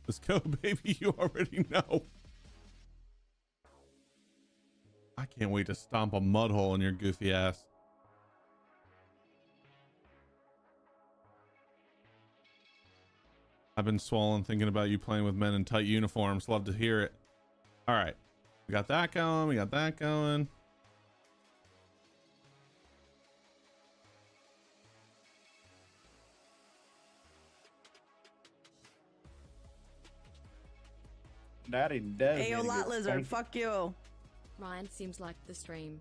Let's go, baby. You already know. I can't wait to stomp a mud hole in your goofy ass. I've been swollen thinking about you playing with men in tight uniforms. Love to hear it. All right. We got that going. We got that going. Daddy does. Ayo, lot lizard. Fuck you. Ryan seems like the stream.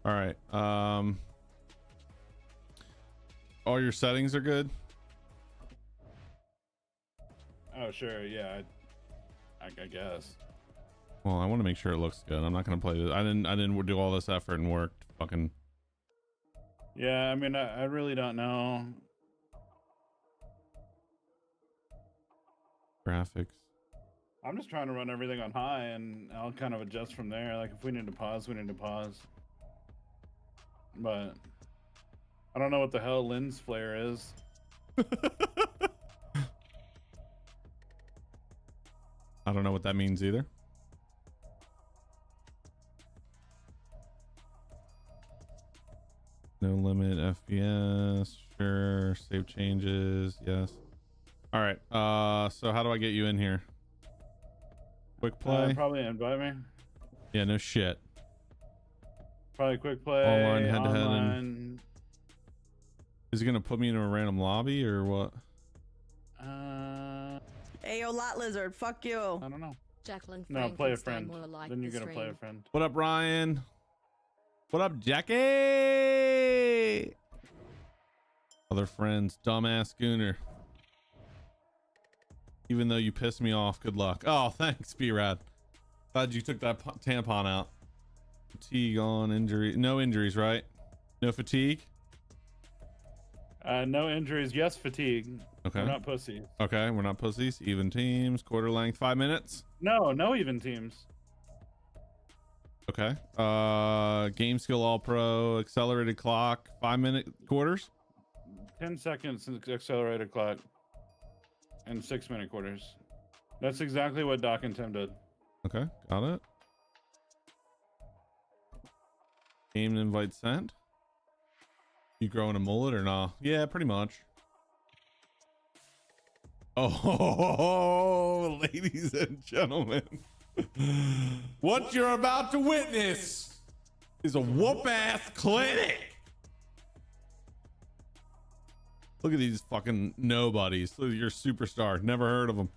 All right. All your settings are good. Oh sure, yeah. I guess. Well, I want to make sure it looks good. I'm not gonna play this. I didn't do all this effort and work. Fucking. Yeah, I mean, I really don't know. Graphics. I'm just trying to run everything on high, and I'll kind of adjust from there. Like if we need to pause, we need to pause. But I don't know what the hell lens flare is. I don't know what that means either. No limit FPS. Sure. Save changes. Yes. All right. So how do I get you in here? Quick play. Probably invite me. Yeah, no shit. Probably quick play. Online, head to head. And... Is he gonna put me in a random lobby or what? Ayo, lot lizard. Fuck you. I don't know. Jacqueline No, play a Frankenstein friend. more like Then you're the gonna play a stream. friend. What up, Ryan? What up, Jackie? Other friends, dumbass Gooner. Even though you pissed me off, good luck. Oh, thanks, B-Rad. Glad you took that tampon out. Fatigue on, injury. No injuries, right? No fatigue? No injuries. Yes, fatigue. Okay. We're not pussies. Okay, we're not pussies. Even teams, quarter length, 5 minutes. No even teams. Okay. Game skill all pro, accelerated clock, 5-minute quarters. 10 seconds accelerated clock. And 6-minute quarters. That's exactly what Doc and Tim did. Okay, got it. Game invite sent. You growing a mullet or nah? Yeah, pretty much. Oh, ladies and gentlemen, what you're about to witness is a whoop-ass clinic. Look at these fucking nobodies. Look at your superstar. Never heard of them.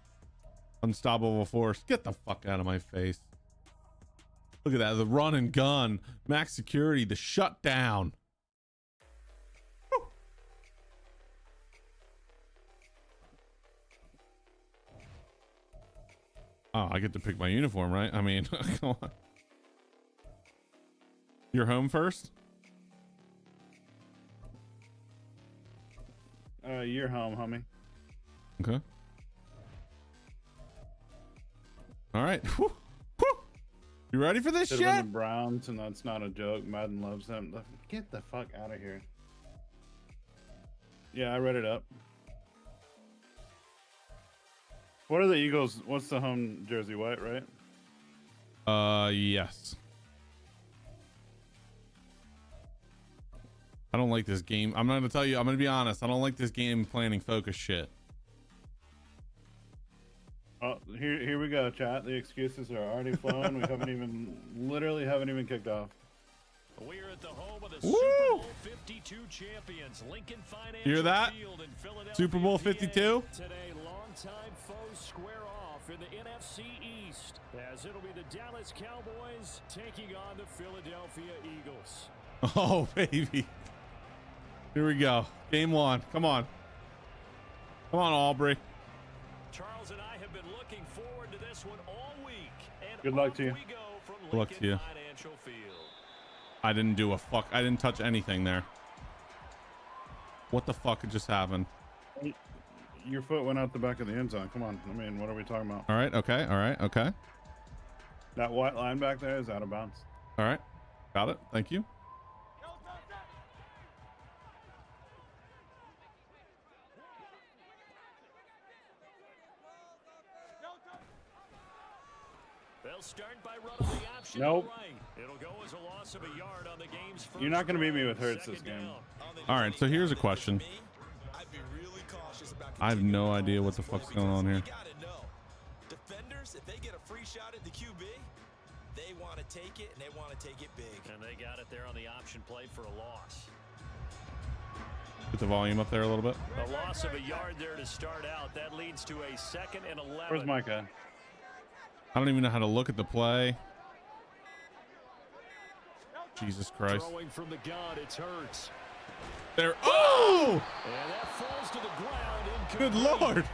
Unstoppable force. Get the fuck out of my face. Look at that. The run and gun. Max security. The shutdown. Woo. Oh, I get to pick my uniform, right? I mean, come on. You're home first? You're home, homie. Okay. All right. Whew. Whew. You ready for this Should've been shit? the Browns, and that's not a joke. Madden loves them. Get the fuck out of here. Yeah, I read it up. What are the Eagles? What's the home jersey? White, right? Yes. I don't like this game. I'm not gonna tell you. I'm gonna be honest. I don't like this game planning focus shit. Oh, here we go, chat. The excuses are already flowing. We literally haven't even kicked off. We're at the home of the Woo! Super Bowl 52 champions, Lincoln Financial You hear that? Field in Philadelphia, Super Bowl PA. 52? Today, longtime foes square off in the NFC East, as it'll be the Dallas Cowboys taking on the Philadelphia Eagles. Oh, baby. Here we go. Game one. Come on. Come on, Aubrey. Charles and I have been looking forward to this one all week. And Good luck to you. off we go from Good luck Lincoln to you. Financial Field. I didn't do a fuck. I didn't touch anything there. What the fuck just happened? Your foot went out the back of the end zone. Come on. I mean, what are we talking about? All right. Okay. All right. Okay. That white line back there is out of bounds. All right. Got it. Thank you. start by running the option Nope. right. It'll go as a loss of a yard on the game's first You're not gonna beat me with drive, Hurts this second game. down. All right, so here's a question. I have no idea what the fuck's going on here. Defenders, if they get a free shot at the QB, they want to take it, and they want to take it big. And they got it there on the option play for a loss. Put the volume up there a little bit. A loss of a yard there to start out. That leads to a 2nd and 11. Where's Micah? I don't even know how to look at the play. Jesus Christ. Throwing from the gun, it's Hurts. There. Oh! And that falls to the ground. Good incomplete. Lord.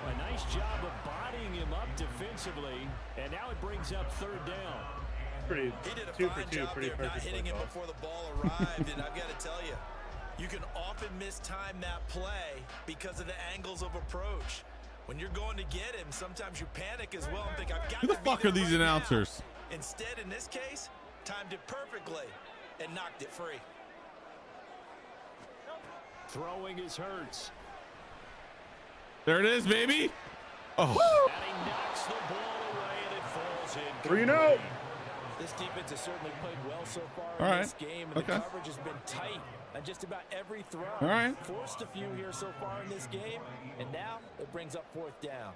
A nice job of bodying him up defensively. And now it brings up 3rd down. Pretty He did a 2 for fine 2, job pretty there not perfect hitting him play before the ball arrived, and I've got to tell you, you can often mistime that play because of the angles of approach. When you're going to get him, sometimes you panic as well and think, I've got Who the to be fuck there are these right now. announcers? Instead, in this case, timed it perfectly and knocked it free. Throwing is Hurts. There it is, baby. Oh. And he knocks the ball away, and it falls in. 3-0. This defense has certainly played well so far All in right. this game, and Okay. the coverage has been tight on just about every throw. All right. Forced a few here so far in this game, and now it brings up 4th down.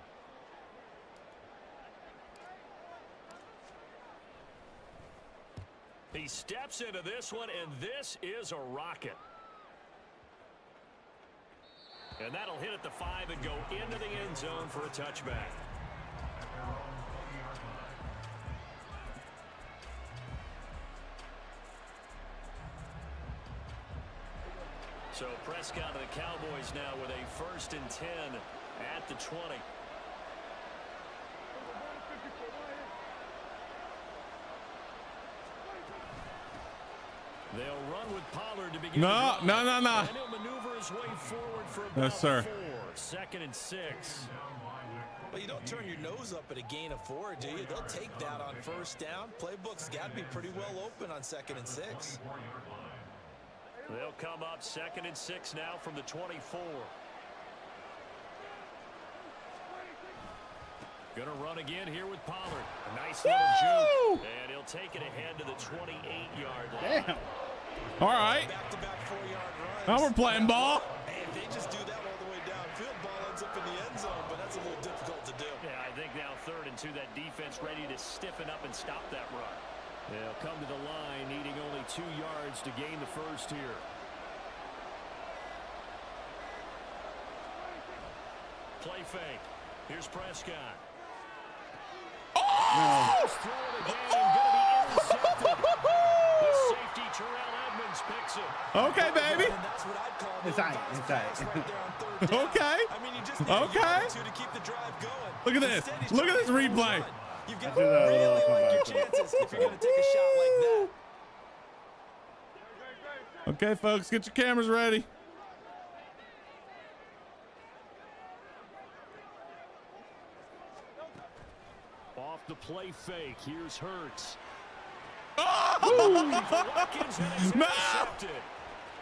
He steps into this one, and this is a rocket. And that'll hit at the 5 and go into the end zone for a touchback. So Prescott of the Cowboys now with a 1st and 10 at the 20. They'll run with Pollard to begin. No, the no, no, no. And he'll maneuver his way forward for about Yes, sir. 4. 2nd and 6. Well, you don't turn your nose up at a gain of 4, do you? They'll take that on 1st down. Playbook's got to be pretty well open on 2nd and 6. They'll come up 2nd and 6 now from the 24. Gonna run again here with Pollard. A nice little juke. And he'll take it ahead to the 28-yard line. Damn. All right. Back-to-back 4-yard runs. Now we're playing ball. Hey, if they just do that all the way downfield, ball ends up in the end zone, but that's a little difficult to do. Yeah, I think now 3rd and 2, that defense ready to stiffen up and stop that run. They'll come to the line, needing only 2 yards to gain the 1st here. Play fake. Here's Prescott. First throw of the game, going to be intercepted. The safety, Terrell Edmonds, picks it. Okay, baby. And that's what I'd call the It's aight, advanced it's pass aight. right there on 3rd down. Okay. I mean, you just need Okay. a yard or 2 to keep the drive going. Look at this. Instead, he's Look at trying this to go replay. run. You've got I to do that a really little like your sometimes. chances if you're going to take a shot like that. Okay, folks, get your cameras ready. Off the play fake, here's Hurts. Oh! Watkins, and it's No! intercepted.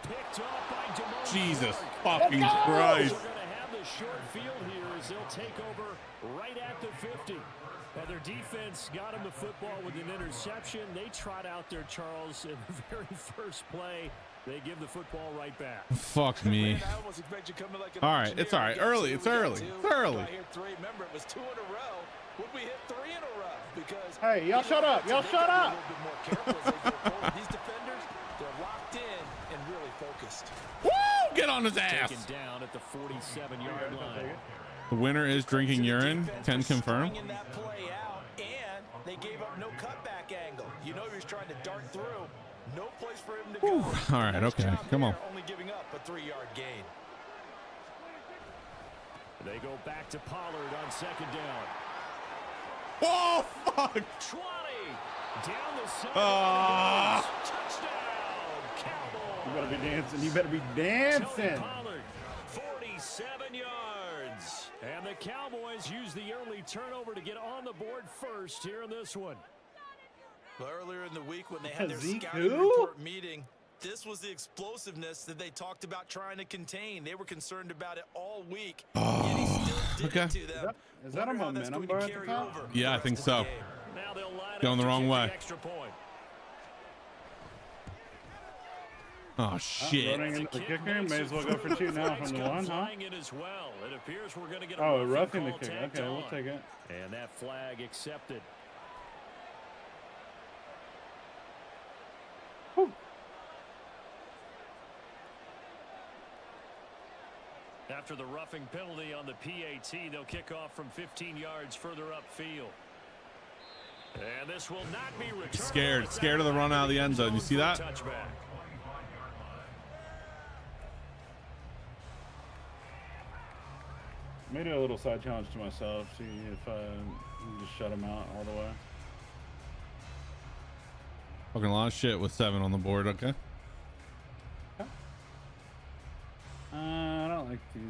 Picked off by DeMar Jesus Howard. fucking They're Christ. going to have the short field here as they'll take over right at the 50. Now their defense got him the football with an interception. They trot out there, Charles, in the very first play. They give the football right back. Fuck me. Man, I almost expect you coming like an All right, engineer. it's all right. We got Early, two, it's we got early. two. It's early. I hear 3. Remember, it was 2 in a row. Would we hit 3 in a row? Because Hey, y'all shut up. Y'all shut up. A little bit more careful as they go forward. These defenders, they're locked in and really focused. Woo! Get on his ass. Taken down at the 47-yard line. The winner is drinking The urine. defense 10 was confirmed. stringing that play out, and they gave up no cutback angle. You know he was trying to dart through. No place for him to go. All right, Nice okay. job Come on. there, only giving up a 3-yard gain. They go back to Pollard on 2nd down. Oh, fuck. 20 down the side. Ah. Touchdown, Cowboys. You better be dancing. You better be Tony dancing. Pollard, 47 yards. And the Cowboys use the early turnover to get on the board first here in this one. Well, earlier in the week when they had their Zeke scouting who? report meeting, this was the explosiveness that they talked about trying to contain. They were concerned about it all week. Yet he still did okay. it to them. Is that a Wonder how that's momentum going to bar at the carry top? over Yeah, the I think rest of the so. game. Now they'll line Going up the to wrong kick way. the extra point. Oh shit! Running into the kicker. May as well go for two now from the one, huh? In as well. It appears we're going to get a Oh, roughing the call kick. tacked Okay, we'll on. take it. And that flag accepted. Whew. After the roughing penalty on the PAT, they'll kick off from 15 yards further upfield. And this will not be returned. Scared of the run out of the end zone. You see that? Touchback. Made it a little side challenge to myself. See if I can just shut him out all the way. Fucking a lot of shit with 7 on the board. Okay. I don't like these.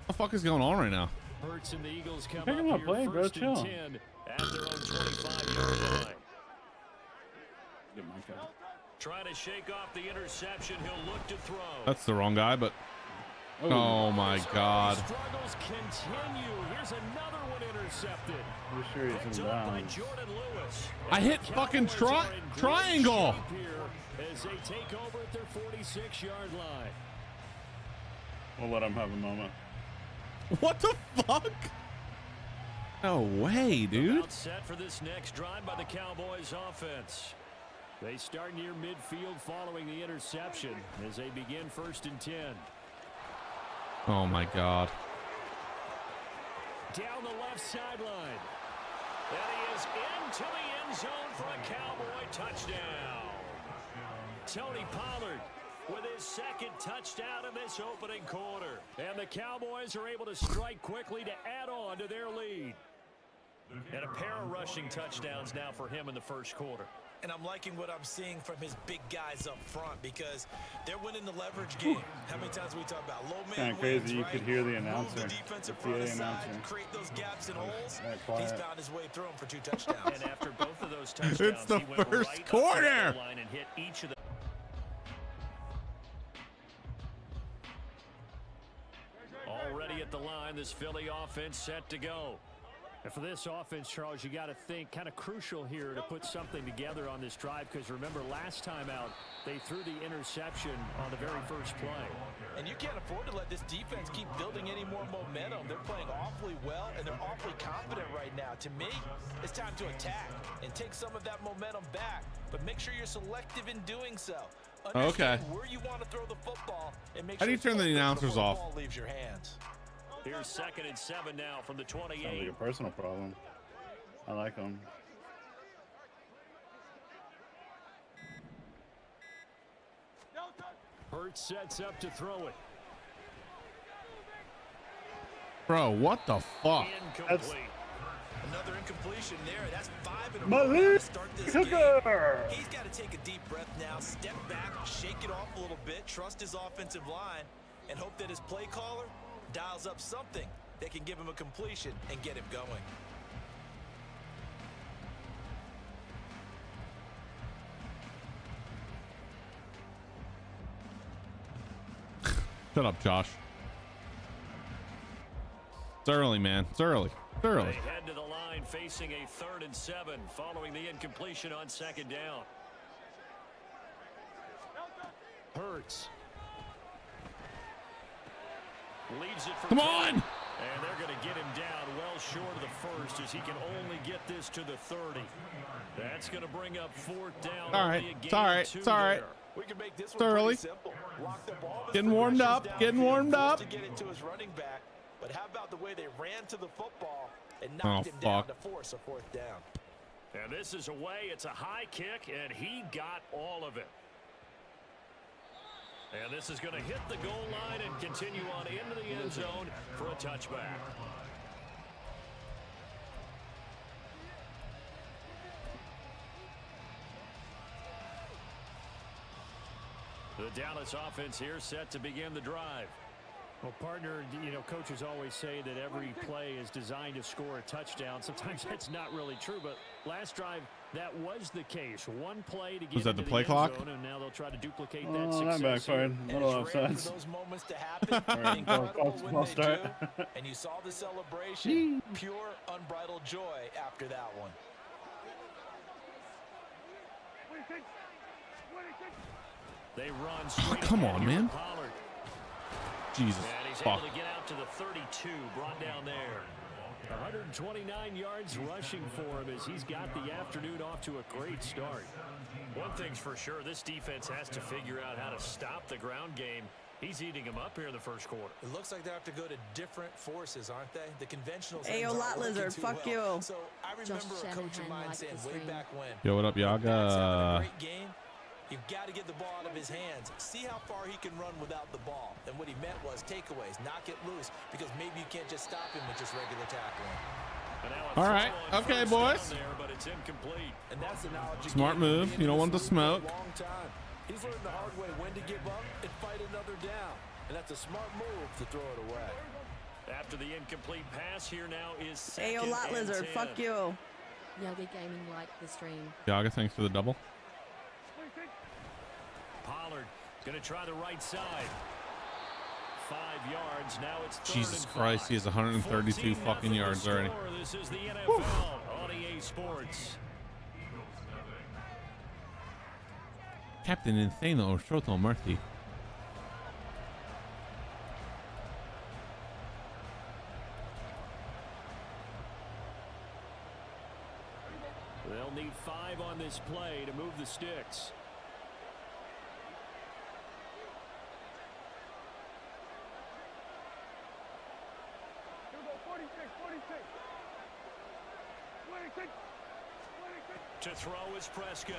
What the fuck is going on right now? Hurts and the Eagles come Pick him up up, here play, bro, first and chill. 10 at their own 25-yard line. Get my cut. Trying to shake off the interception. He'll look to throw. That's the wrong guy, but oh my god. Struggles continue. Here's another one intercepted. I'm sure he's Picked in up by bounds. Jordan Lewis. I hit fucking triangle. As they take over at their 46-yard line. We'll let him have a moment. What the fuck? No way, dude. About set for this next drive by the Cowboys offense. They start near midfield following the interception as they begin first and 10. Oh my god. Down the left sideline. And he is into the end zone for a Cowboy touchdown. Tony Pollard with his second touchdown in this opening quarter. And the Cowboys are able to strike quickly to add on to their lead. And a pair of rushing touchdowns now for him in the first quarter. And I'm liking what I'm seeing from his big guys up front because they're winning the leverage game. How many times we talk about low man Kind of crazy. wins, You right? could hear the Move announcer, the defensive the front PA aside, announcer. create those gaps and holes. That quiet. He's found his way through them for 2 touchdowns. And after both of those touchdowns, It's the he went first right up quarter. the goal line and hit each of the. Already at the line, this Philly offense set to go. And for this offense, Charles, you got to think kind of crucial here to put something together on this drive because remember last time out, they threw the interception on the very first play. And you can't afford to let this defense keep building any more momentum. They're playing awfully well, and they're awfully confident right now. To me, it's time to attack and take some of that momentum back, but make sure you're selective in doing so. Okay. Understand where you want to throw the football and make How do sure you turn the it's focused announcers before off? the ball leaves your hands. Here's 2nd and 7 now from the 28. Sounds like a personal problem. I like him. Hurts sets up to throw it. Bro, what the fuck? Incomplete. Another incompletion there. That's 5 in a My row now lead to start this cooker. game. He's got to take a deep breath now, step back, shake it off a little bit, trust his offensive line, and hope that his play caller dials up something that can give him a completion and get him going. Shut up, Josh. It's early, man. It's early. It's They early. head to the line facing a 3rd and 7 following the incompletion on 2nd down. Hurts. Leads it for Come 10. on! And they're going to get him down well short of the first as he can only get this to the 30. That's going to bring up 4th down. All right. Only a gain It's all right. of 2 It's all right. there. We can make this It's one early. pretty simple. Lock the ball with Getting warmed up. progressions Getting downfield, warmed forced up. to get it to his running back. But how about the way they ran to the football and Oh, knocked him down fuck. to force a 4th down? And this is away. It's a high kick, and he got all of it. And this is going to hit the goal line and continue on into the end zone for a touchback. The Dallas offense here set to begin the drive. Well, partner, you know, coaches always say that every play is designed to score a touchdown. Sometimes that's not really true, but last drive, that was the case. One play to get Was that into the play end clock? zone, and now they'll try to duplicate that Oh, that success. backfired. And Little it's rare offsides. for those moments to happen. Alright, Incredible false when they start. do. And you saw the celebration. Pure, unbridled joy after that one. They run straight come ahead on, here man. with Pollard. Jesus. And he's Fuck. able to get out to the 32, brought down there. 129 yards rushing for him as he's got the afternoon off to a great start. One thing's for sure, this defense has to figure out how to stop the ground game. He's eating them up here in the first quarter. It looks like they have to go to different forces, aren't they? The conventional Ayo, lot lizard, fuck you. So I remember a coach of mine saying way back when. Yo, what up, Yaga? Great game. You've got to get the ball out of his hands. See how far he can run without the ball. And what he meant was takeaways, knock it loose, because maybe you can't just stop him with just regular tackling. All right. Okay, boys. There, but it's incomplete. And that's the knowledge you Smart gain move. from You don't being want the in this league smoke. for a long time. He's learned the hard way when to give up and fight another down. And that's a smart move to throw it away. After the incomplete pass, here now is Ayo, lot lizard, fuck you. Yoga Gaming liked the stream. Yaga, thanks for the double. Pollard going to try the right side. 5 yards. Now it's third Jesus and Christ, 5. he has 132 fucking 14-0 yards the already. score. This is the NFL on EA Sports. Captain Insano Shoto Murthy. They'll need 5 on this play to move the sticks. To throw is Prescott.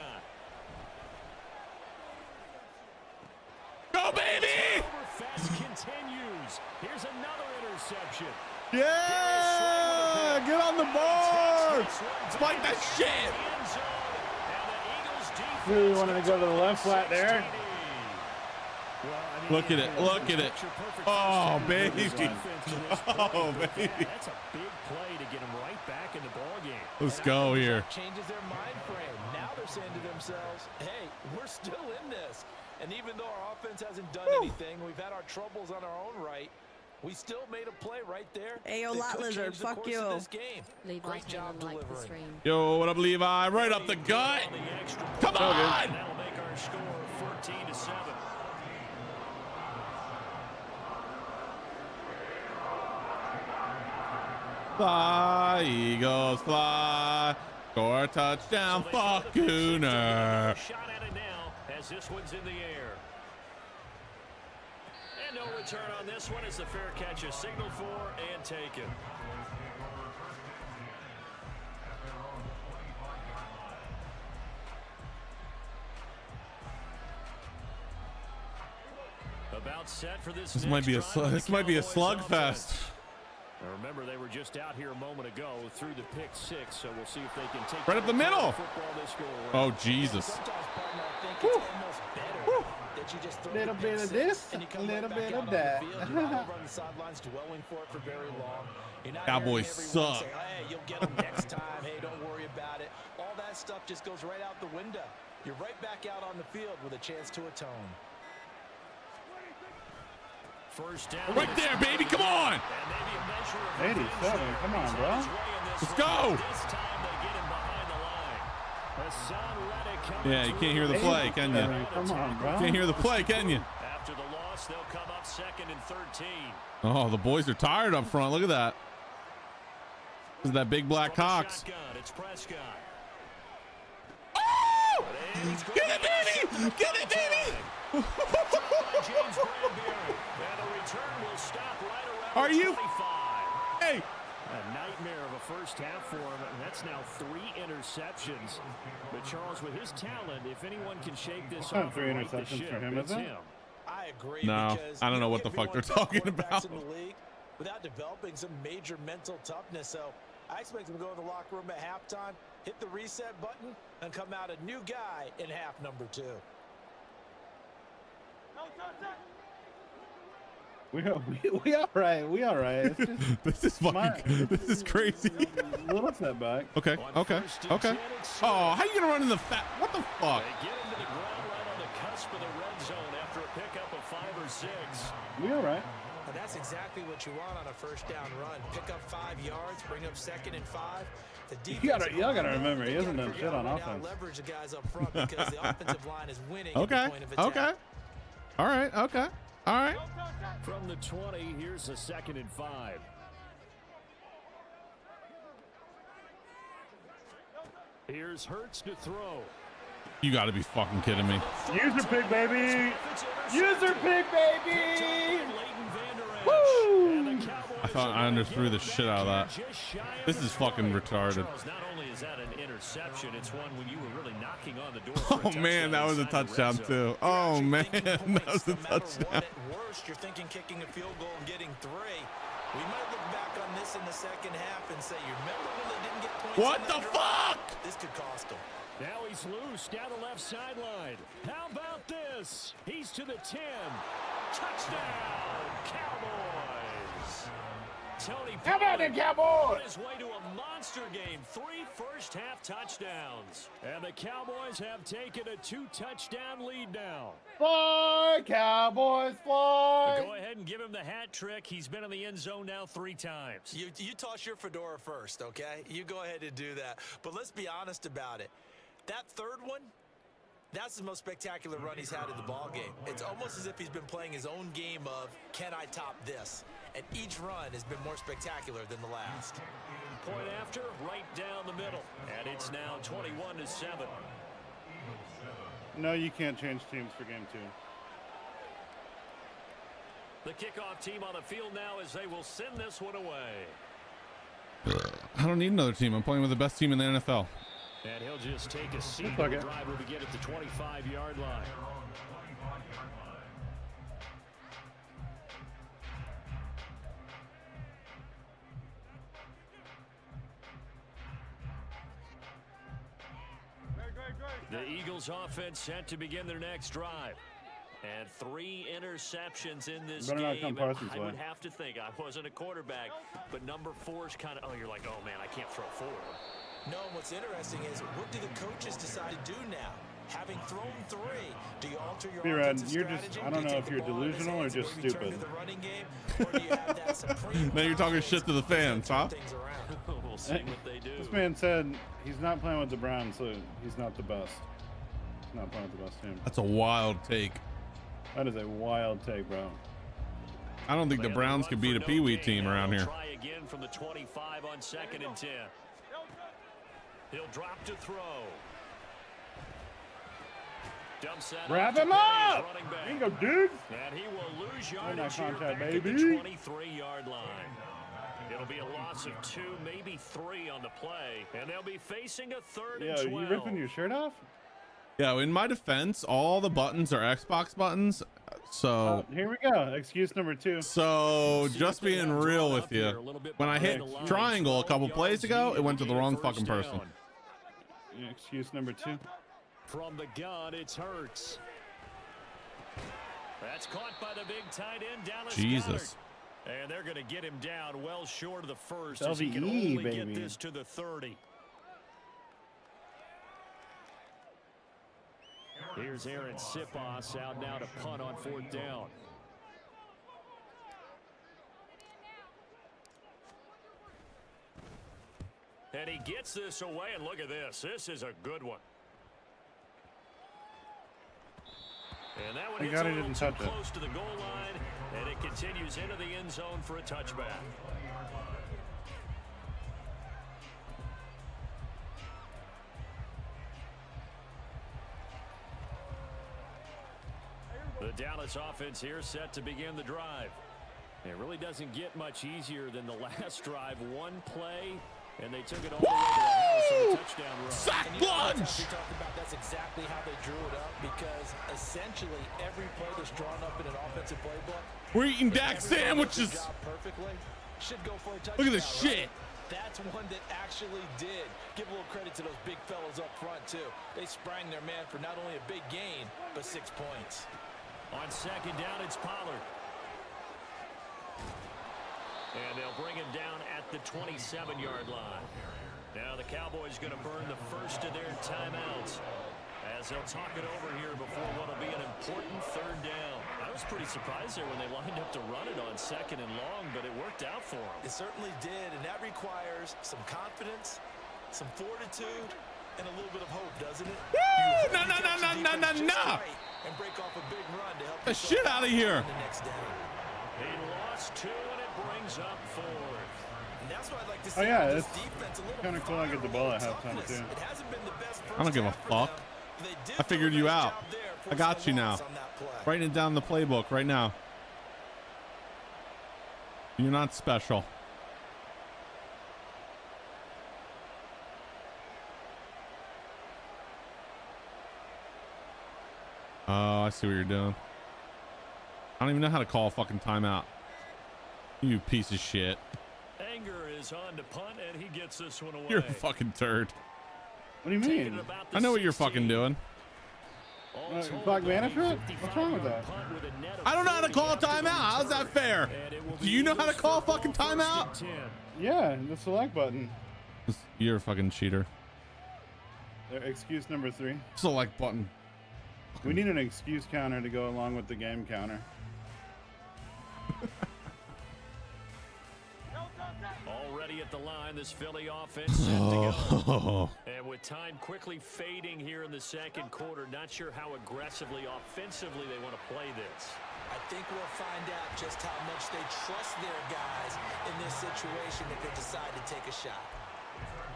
Go, baby! Fest continues. Here's another interception. Yeah! Get on the board! Spike that shit! Really wanted to go to the left flat there. Look at it. Look at it. Oh, baby. Oh, baby. That's a big play to get him right back in the ball game. Let's go here. Changes their mind frame. Now they're saying to themselves, hey, we're still in this. And even though our offense hasn't done anything, we've had our troubles on our own right, we still made a play right there. Ayo, lot lizard, fuck you. Levi Great job Taylor liked the delivering. stream. Yo, what up, Levi? Right up the gut. Come on! That'll make our score 14-7. Fly, Eagles, fly. Score a touchdown, fuck Gooner. Shot at it now as this one's in the air. And no return on this one as the fair catch is signaled for and taken. About set for this. This might be a slugfest. Now remember, they were just out here a moment ago through the pick 6, so we'll see if they can take Right up the middle. football this go around. Oh, Jesus. Sometimes, partner, I think it's almost better that you just throw Little the bit pick of six this, and you come little right back bit out of on the that. field. You're not over on the sidelines dwelling for it for very long. You're not Cowboys hearing everyone suck. say, hey, you'll get them next time. Hey, don't worry about it. All that stuff just goes right out the window. You're right back out on the field with a chance to atone. First down. Right there, baby. Come on. And maybe a measure of 87, come on, bro. Let's go. This time they get him behind the line. Hassan Reddick coming Yeah, you can't hear the through. play, can you? Come on, bro. Can't hear the play, can you? After the loss, they'll come up 2nd and 13. Oh, the boys are tired up front. Look at that. This is that big black From the Cox. shotgun, it's Prescott. Oh! Get it, baby! Get it, baby! James Bradbury. And the return will stop right around Are you 25. Hey! A nightmare of a first half for him, and that's now 3 interceptions. But Charles, with his talent, if anyone can shake this off, Three and right the interceptions ship, for him, it's is it? him. I agree. No, because I don't know you what the can't fuck be they're one of the talking top quarterbacks about. in the league without developing some major mental toughness. So I expect him to go in the locker room at halftime, hit the reset button, and come out a new guy in half number 2. We all right. We all right. It's just This is fucking. This is crazy. a little setback. Okay. Okay. Okay. Oh, how you gonna run in the fat? What the fuck? They get him to the ground right on the cusp of the red zone after a pickup of 5 or 6. We all right. And that's exactly what you want on a first down run. Pick up 5 yards, bring up 2nd and 5. The Y'all gotta remember, he hasn't done shit on offense. Leverage the guys up front because the offensive line is winning. Okay. At the point of attack. Okay. All right. Okay. All right. From the 20, here's a 2nd and 5. Here's Hurts to throw. You got to be fucking kidding me. User pick, baby. User pick, baby. Woo! I thought I underthrew the shit out of that. This is fucking retarded. Not only is that an interception, it's one when you were really knocking on the door. Oh man, that was a touchdown too. Oh man, that was a touchdown. At worst, you're thinking kicking a field goal and getting 3. We might look back on this in the second half and say, you remember when they didn't get points? What the fuck? This could cost them. Now he's loose down the left sideline. How about this? He's to the 10. Touchdown, Cowboys. Tony How about the Cowboys? on his way to a monster game. 3 first-half touchdowns. And the Cowboys have taken a 2-touchdown lead now. Fly, Cowboys, fly. Go ahead and give him the hat trick. He's been in the end zone now 3 times. You toss your fedora first, okay? You go ahead and do that. But let's be honest about it. That third one, that's the most spectacular run he's had in the ball game. It's almost as if he's been playing his own game of, can I top this? And each run has been more spectacular than the last. Point after, right down the middle. And it's now 21-7. No, you can't change teams for game 2. The kickoff team on the field now as they will send this one away. I don't need another team. I'm playing with the best team in the NFL. And he'll just take a seat. The drive will begin at the 25-yard line. The Eagles offense set to begin their next drive. And 3 interceptions in this Better not game. come Parsons' I way. would have to think. I wasn't a quarterback, but number 4's kind of, you're like, oh man, I can't throw 4. No, and what's interesting is, what do the coaches decide to do now? Having thrown 3, do you alter your B-Rad, offensive you're strategy? just, I don't Do you know take if the you're ball in his delusional or hands and just maybe turn to stupid. the running game? Or do you have that supreme Now you're talking shit to the fans, huh? things around? We'll see what they do. This man said he's not playing with the Browns, so he's not the best. He's not playing with the best team. That's a wild take. That is a wild take, bro. I don't think the Browns could beat a Pee-wee team around here. Try again from the 25 on 2nd and 10. He'll drop to throw. Dumps that Wrap off to him Perry, up! running back. There you go, dude. And he will lose Run that yardage here contact, back at the baby. 23-yard line. It'll be a loss of 2, maybe 3 on the play. And they'll be facing a 3rd Yo, and 12. you ripping your shirt off? Yeah, in my defense, all the buttons are Xbox buttons. So, Here we go. Excuse number 2. just being real with you, when I hit triangle a couple plays ago, it went to the wrong fucking person. Excuse number 2. From the gun, it's Hurts. That's caught by the big tight end, Dallas Jesus. Goedert. And they're going to get him down well short of the first. It's As he can LVE, only baby. get this to the 30. Here's Aaron Sipos out now to punt on 4th down. And he gets this away, and look at this. This is a good one. And that one Thank gets God a he little didn't too touch it. close to the goal line, and it continues into the end zone for a touchback. The Dallas offense here set to begin the drive. It really doesn't get much easier than the last drive. One play, and they took it all the way to the house on a touchdown run. Sack And you know, lunch! we talked about that's exactly how they drew it up, because essentially every play that's drawn up in an offensive playbook, We're eating Dak everybody does their sandwiches. job perfectly, should go for a touchdown. Look at this right? shit. That's one that actually did. Give a little credit to those big fellas up front too. They sprang their man for not only a big gain, but 6 points. On 2nd down, it's Pollard. And they'll bring him down at the 27-yard line. Now the Cowboys going to burn the first of their timeouts as they'll talk it over here before what will be an important third down. I was pretty surprised there when they lined up to run it on 2nd and long, but it worked out for them. It certainly did, and that requires some confidence, some fortitude, and a little bit of hope, doesn't it? No. And break off a big run to help the shit out of here. the next down. He lost 2, and it brings up 4th. And that's what I'd like to see. Oh yeah, this it's defense, a little kind of cool. I get the ball at halftime too. It hasn't been the best I don't give a first half fuck. for them. They did I figured you do a nice out. job there, I got forcing you a now. loss on that play. Writing it down in the playbook right now. You're not special. Oh, I see what you're doing. I don't even know how to call a fucking timeout. You piece of shit. Anger is on to punt, and he gets this one away. You're a fucking turd. What do you Taking mean? it about the I know what you're 16. fucking doing. All told, Black it'll be management? What's wrong with that? 55-yard punt with a net of I don't know how to 40 call a after the timeout. How's that return. fair? And it will Do be you know how to Eagles call a football, fucking 1st and timeout? 10. Yeah, the select button. You're a fucking cheater. Excuse number 3. Select button. We need an excuse counter to go along with the game counter. Already at the line, this Philly offense set to go. And with time quickly fading here in the 2nd quarter, not sure how aggressively, offensively they want to play this. I think we'll find out just how much they trust their guys in this situation if they decide to take a shot.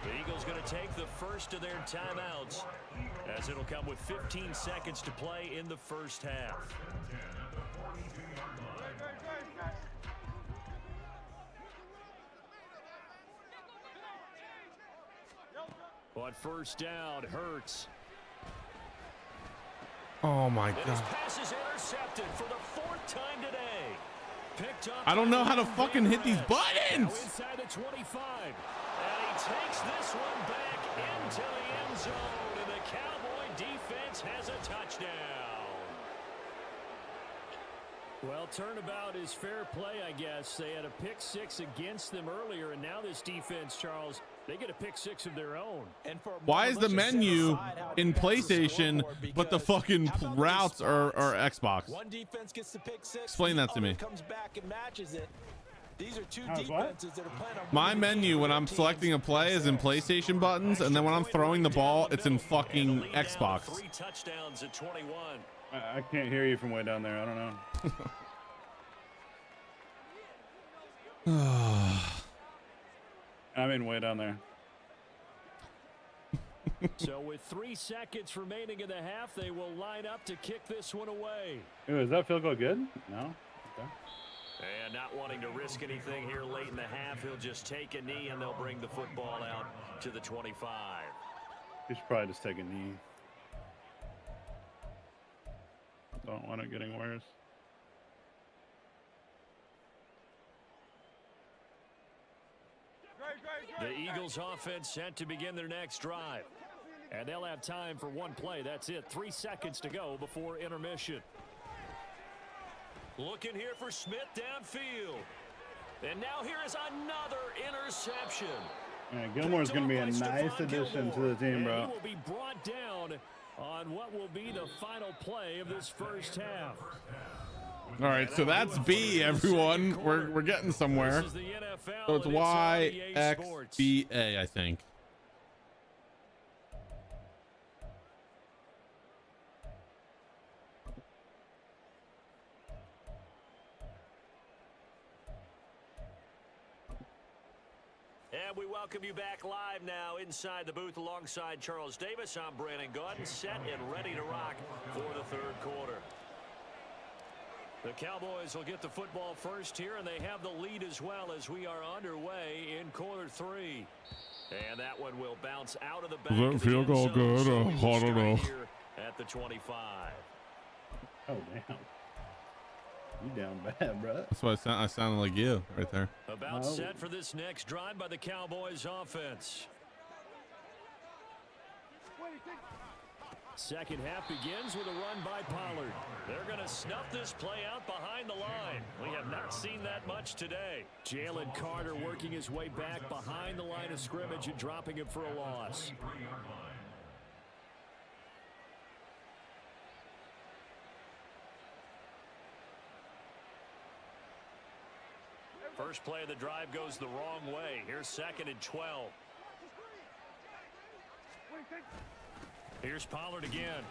The Eagles going to take the first of their timeouts as it'll come with 15 seconds to play in the first half. On first down, Hurts. Oh my And his god. pass is intercepted for the 4th time today. Picked up I don't know how to by fucking hit these Now buttons. inside the 25. And he takes this one back into the end zone. And the Cowboy defense has a touchdown. Well, turnabout is fair play, I guess. They had a pick 6 against them earlier, and now this defense, Charles, they get a pick 6 of their own. And for a Why is the moment, set menu aside how in defenses PlayStation, scoreboard but the because fucking how about routes this are sparks? Xbox? One defense gets the pick 6. Explain the that to me. other comes back and matches it. These are 2 How's what? defenses that are playing on My winning menu teams when for I'm their selecting a teams. play is in PlayStation buttons, and then when I'm throwing the ball, it's in fucking And the lead now, Xbox. 3 touchdowns at 21. I can't hear you from way down there. I don't know. I mean, way down there. So with 3 seconds remaining in the half, they will line up to kick this one away. Ooh, is that field goal good? No? Okay. And not wanting to risk anything here late in the half, he'll just take a knee and they'll bring the football out to the 25. You should probably just take a knee. Don't want it getting worse. The Eagles offense set to begin their next drive. And they'll have time for one play. That's it. 3 seconds to go before intermission. Looking here for Smith downfield. And now here is another interception. Yeah, Gilmore's going to be a nice addition to the team, And bro. he will be brought down on what will be the final play of this first half. All right, so that's B, everyone. We're getting somewhere. This is the NFL, So it's and on EA Sports. YXBA, I think. And we welcome you back live now inside the booth alongside Charles Davis. I'm Brandon Gordon, set and ready to rock for the third quarter. The Cowboys will get the football first here, and they have the lead as well as we are underway in quarter 3. And that one will bounce out of the back Does that of the field end goal zone. good? So I we will don't start know. here at the 25. Oh, damn. You down bad, bro. That's why I sounded like you right there. About Oh. set for this next drive by the Cowboys offense. Second half begins with a run by Pollard. They're going to snuff this play out behind the line. We have not not seen that much today. Jalen Carter working his way back behind the line of scrimmage and dropping him for a loss. First play of the drive goes the wrong way. Here's 2nd and 12. Here's Pollard again.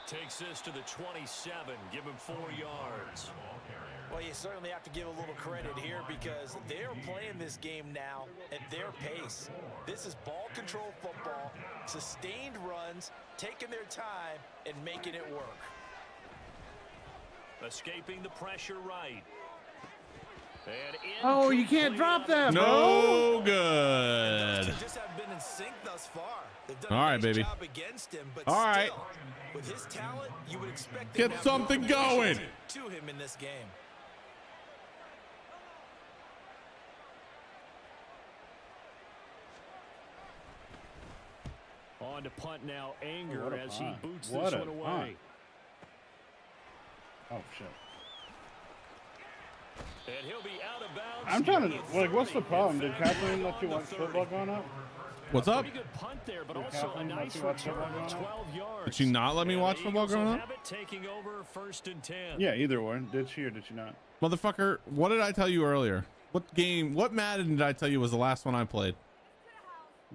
Takes this to the 27. Give him 4 yards. Well, you certainly have to give a little credit here because they're playing this game now at their pace. This is ball control football, sustained runs, taking their time and making it work. Escaping the pressure right. Oh, you can't drop that, bro. No good. Just haven't been in sync thus far. They've done All right, a nice baby. job against him, but All right. still, with his talent, you would expect them to Get have something more going. to him in this game. On to punt now, Anger What a as punt. he boots What this a one away. punt. Oh shit. And he'll be out of bounds. I'm trying to at the like, what's the 30. problem? Did In fact, Kathleen right let you on watch the football 30. going up? What's up? Pretty good punt there, but Did also a Kathleen let nice you watch return football of growing 12 yards. Did she not let me And watch the football Eagles growing will up? have it taking over 1st and 10. Yeah, either one. Did she or did she not? Motherfucker, what did I tell you earlier? What Madden did I tell you was the last one I played?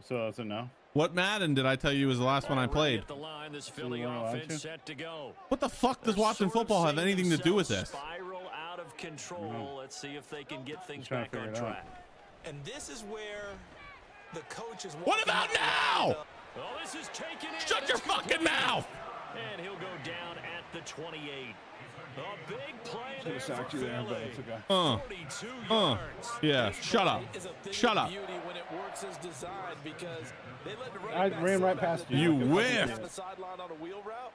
So that's a no. What Madden did I tell you was the last one I Already played? at the line, this Philly you weren't allowed offense to? set to go. What the fuck does They're watching sort of football have seeing anything to do with themselves this? Spiral out of control. Let's see if they can get things trying to back on figure it out. track. And this is where the coach is. What about now? Oh, this is taken in. Shut your It's fucking complete. mouth! And he'll go down at the 28. A big play Should there have for sacked you there, but Philly. it's okay. 42 yards. Yeah, shut up. Is a thing Shut of up. beauty when it works as designed because they let the running I back ran slip right out past of the you. You back and whiffed. down the sideline on a wheel route.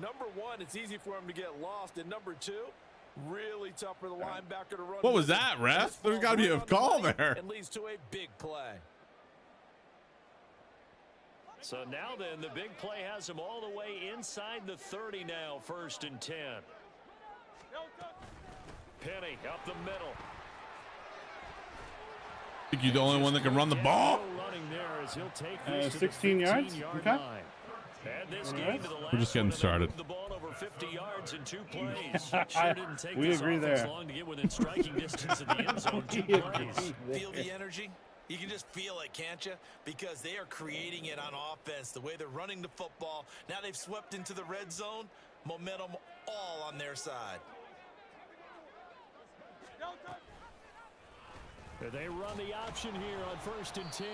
Number one, it's easy for him to get lost, and number two, really tough for the linebacker to run. What was with that, him. ref? This There's ball's gotta be a right on the call money there. and leads to a big play. So now then, the big play has him all the way inside the 30 now, 1st and 10. Penny up the middle. Think you're the only one that can run the ball? Running there as he'll take this to 16 the yards? 15-yard Okay. line. And this game to the last We're just getting one, and they started. moved the ball over 50 yards in 2 plays. Sure didn't take We this agree offense there. long to get within striking distance of the end zone. 2 plays. Feel the energy? You can just feel it, can't you? Because they are creating it on offense. The way they're running the football. Now they've swept into the red zone. Momentum all on their side. They run the option here on 1st and 10.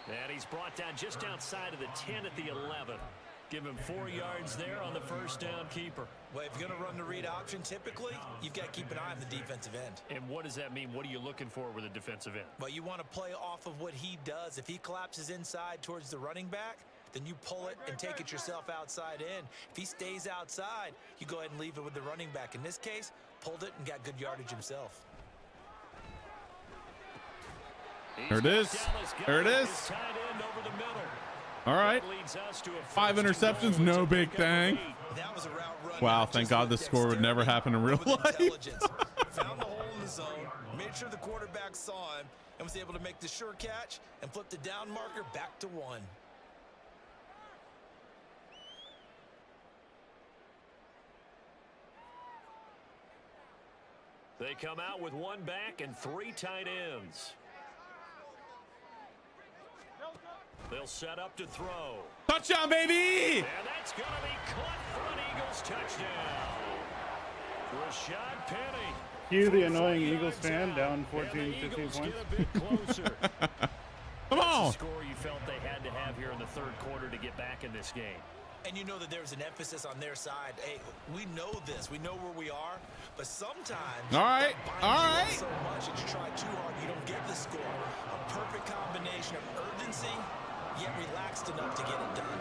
And he's brought down just outside of the 10 at the 11. Give him 4 yards there on the 1st down keeper. Well, if you're going to run the read option, typically, you've got to keep an eye on the defensive end. And what does that mean? What are you looking for with a defensive end? Well, you want to play off of what he does. If he collapses inside towards the running back, then you pull it and take it yourself outside in. If he stays outside, you go ahead and leave it with the running back. In this case, pulled it and got good yardage himself. There it is. There it is. Tight end over the middle. All right. That leads us to a 5 first and interceptions, goal. no It's a big pickup of thing. 8. That was a route run. Wow, not thank just God with this score would never dexterity, happen in real but with life. intelligence. Found the hole in the zone, made sure the quarterback saw him, and was able to make the sure catch and flip the down marker back to 1. They come out with 1 back and 3 tight ends. They'll set up to throw. Touchdown, baby! And that's going to be caught for an Eagles touchdown. Rashad Penny. Cue the annoying Eagles fan down 14, And the 15 Eagles points. get a bit closer. Come on! The score you felt they had to have here in the 3rd quarter to get back in this game. And you know that there's an emphasis on their side. Hey, we know this. We know where we are. But sometimes, All right, that binds all you up right. so much that you try too hard, you don't get the score. A perfect combination of urgency, yet relaxed enough to get it done.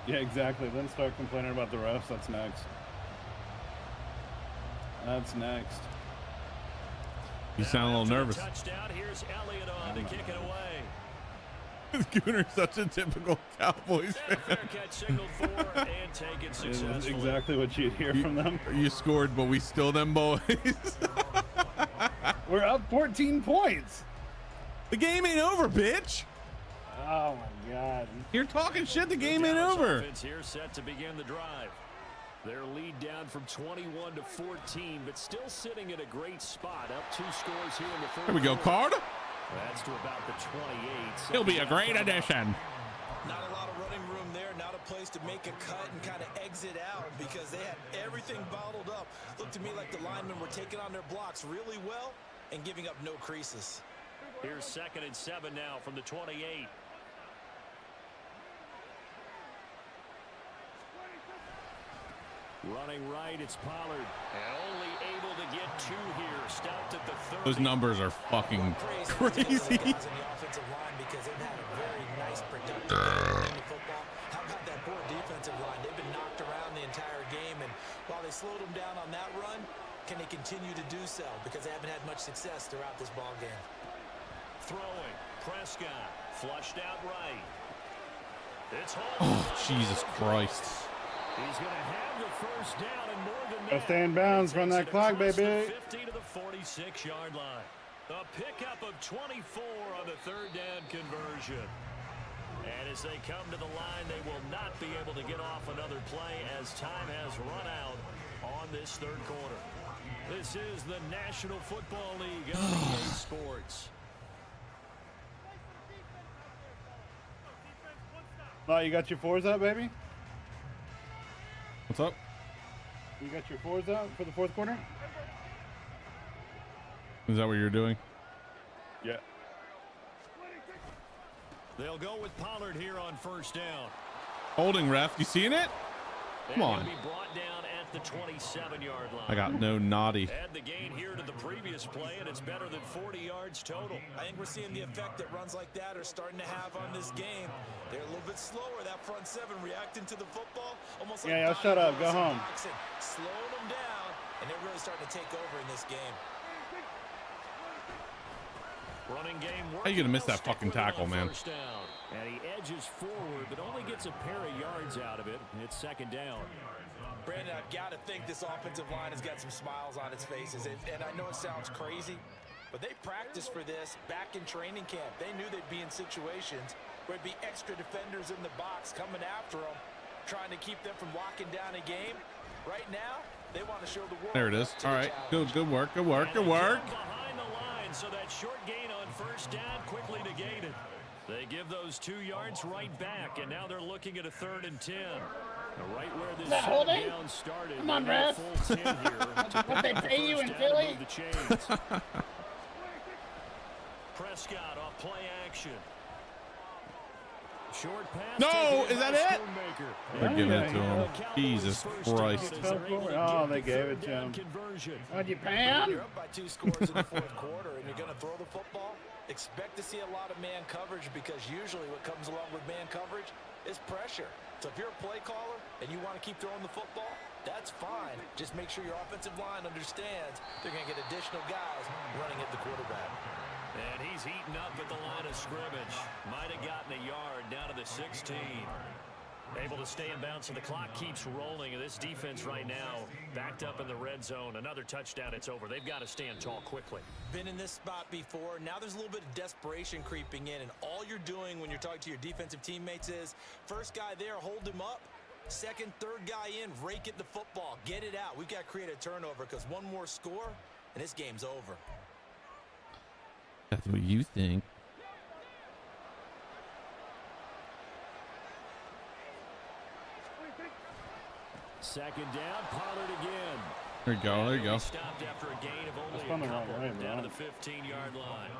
Yeah, exactly. Then start complaining about the refs. That's next. That's next. You sound a little nervous. Touchdown. Here's Elliott on to kick it away. Gooner's such a typical Cowboys And a fan. fair catch signaled for, and point taken It is successfully. exactly what you'd hear from them. You scored, but we still them boys. We're up 14 points. The game ain't over, bitch. Oh my God. You're talking shit. The game The ain't Dallas over. offense here set to begin the drive. Their lead down from 21 to 14, but still sitting at a great spot. Up 2 scores here in the third. Here we go, quarter. Card. That's to about the 28. He'll be a great addition. Not a lot of running room there, not a place to make a cut and kind of exit out because they had everything bottled up. Looked to me like the linemen were taking on their blocks really well and giving up no creases. Here's 2nd and 7 now from the 28. Running right, it's Pollard. And only able to get 2 here. Stopped at the 30. Those numbers are fucking crazy. Guys on the offensive line because they've had a very nice productive game in the football. How about that poor defensive line? They've been knocked around the entire game, and while they slowed them down on that run, can they continue to do so? Because they haven't had much success throughout this ball game. Throwing. Prescott. Flushed out right. It's Oh, Jesus Christ. He's going to have the first down and more than Gotta that. stay in bounds, run that clock, Across baby. the 50 to the 46-yard line. A pickup of 24 on the 3rd down conversion. And as they come to the line, they will not be able to get off another play as time has run out on this 3rd quarter. This is the National Football League on EA Sports. Oh, you got your 4s up, baby? What's up? You got your 4s up for the 4th quarter? Is that what you're doing? Yeah. They'll go with Pollard here on 1st down. Holding, ref. You seeing it? Come on. Be brought down at the 27-yard line. I got no naughty. Add the gain here to the previous play, and it's better than 40 yards total. I think we're seeing the effect that runs like that are starting to have on this game. They're a little bit slower, that front 7 reacting to the football. Almost like Yeah, shut up. Go home. boxing, slowing them down, and they're really starting to take over in this game. Running game. How you gonna miss that fucking tackle, man? And he edges forward, but only gets a pair of yards out of it. It's 2nd down. Brandon, I've got to think this offensive line has got some smiles on its faces, and I know it sounds crazy, but they practiced for this back in training camp. They knew they'd be in situations where it'd be extra defenders in the box coming after them, trying to keep them from locking down a game. Right now, they want to show the world. There it is. All right. Good work. Good work. Good work. Behind the line, so that short gain on 1st down quickly negated. They give those 2 yards right back, and now they're looking at a 3rd and 10. Right where this down started. Come on, ref. Full 10 here. What they pay you in Philly? The chains. Prescott off play action. Short pass. No, is that it? They're giving it to Yeah. him. Jesus Christ. Oh, they gave it to him. What'd you pay him? You're up by 2 scores in the 4th quarter, and you're going to throw the football. Expect to see a lot of man coverage because usually what comes along with man coverage is pressure. So if you're a play caller and you want to keep throwing the football, that's fine. Just make sure your offensive line understands they're going to get additional guys running at the quarterback. And he's heating up at the line of scrimmage. Might have gotten a yard down to the 16. Able to stay in bounds, so the clock keeps rolling. And this defense right now backed up in the red zone. Another touchdown, it's over. They've got to stand tall quickly. Been in this spot before. Now there's a little bit of desperation creeping in, and all you're doing when you're talking to your defensive teammates is first guy there, hold him up. Second, third guy in, rake at the football. Get it out. We've got to create a turnover because one more score, and this game's over. That's what you think. Second down, Pollard again. There you go. There you go. Stopped after a gain of only That's on a the wrong couple way, down bro. to the 15-yard line.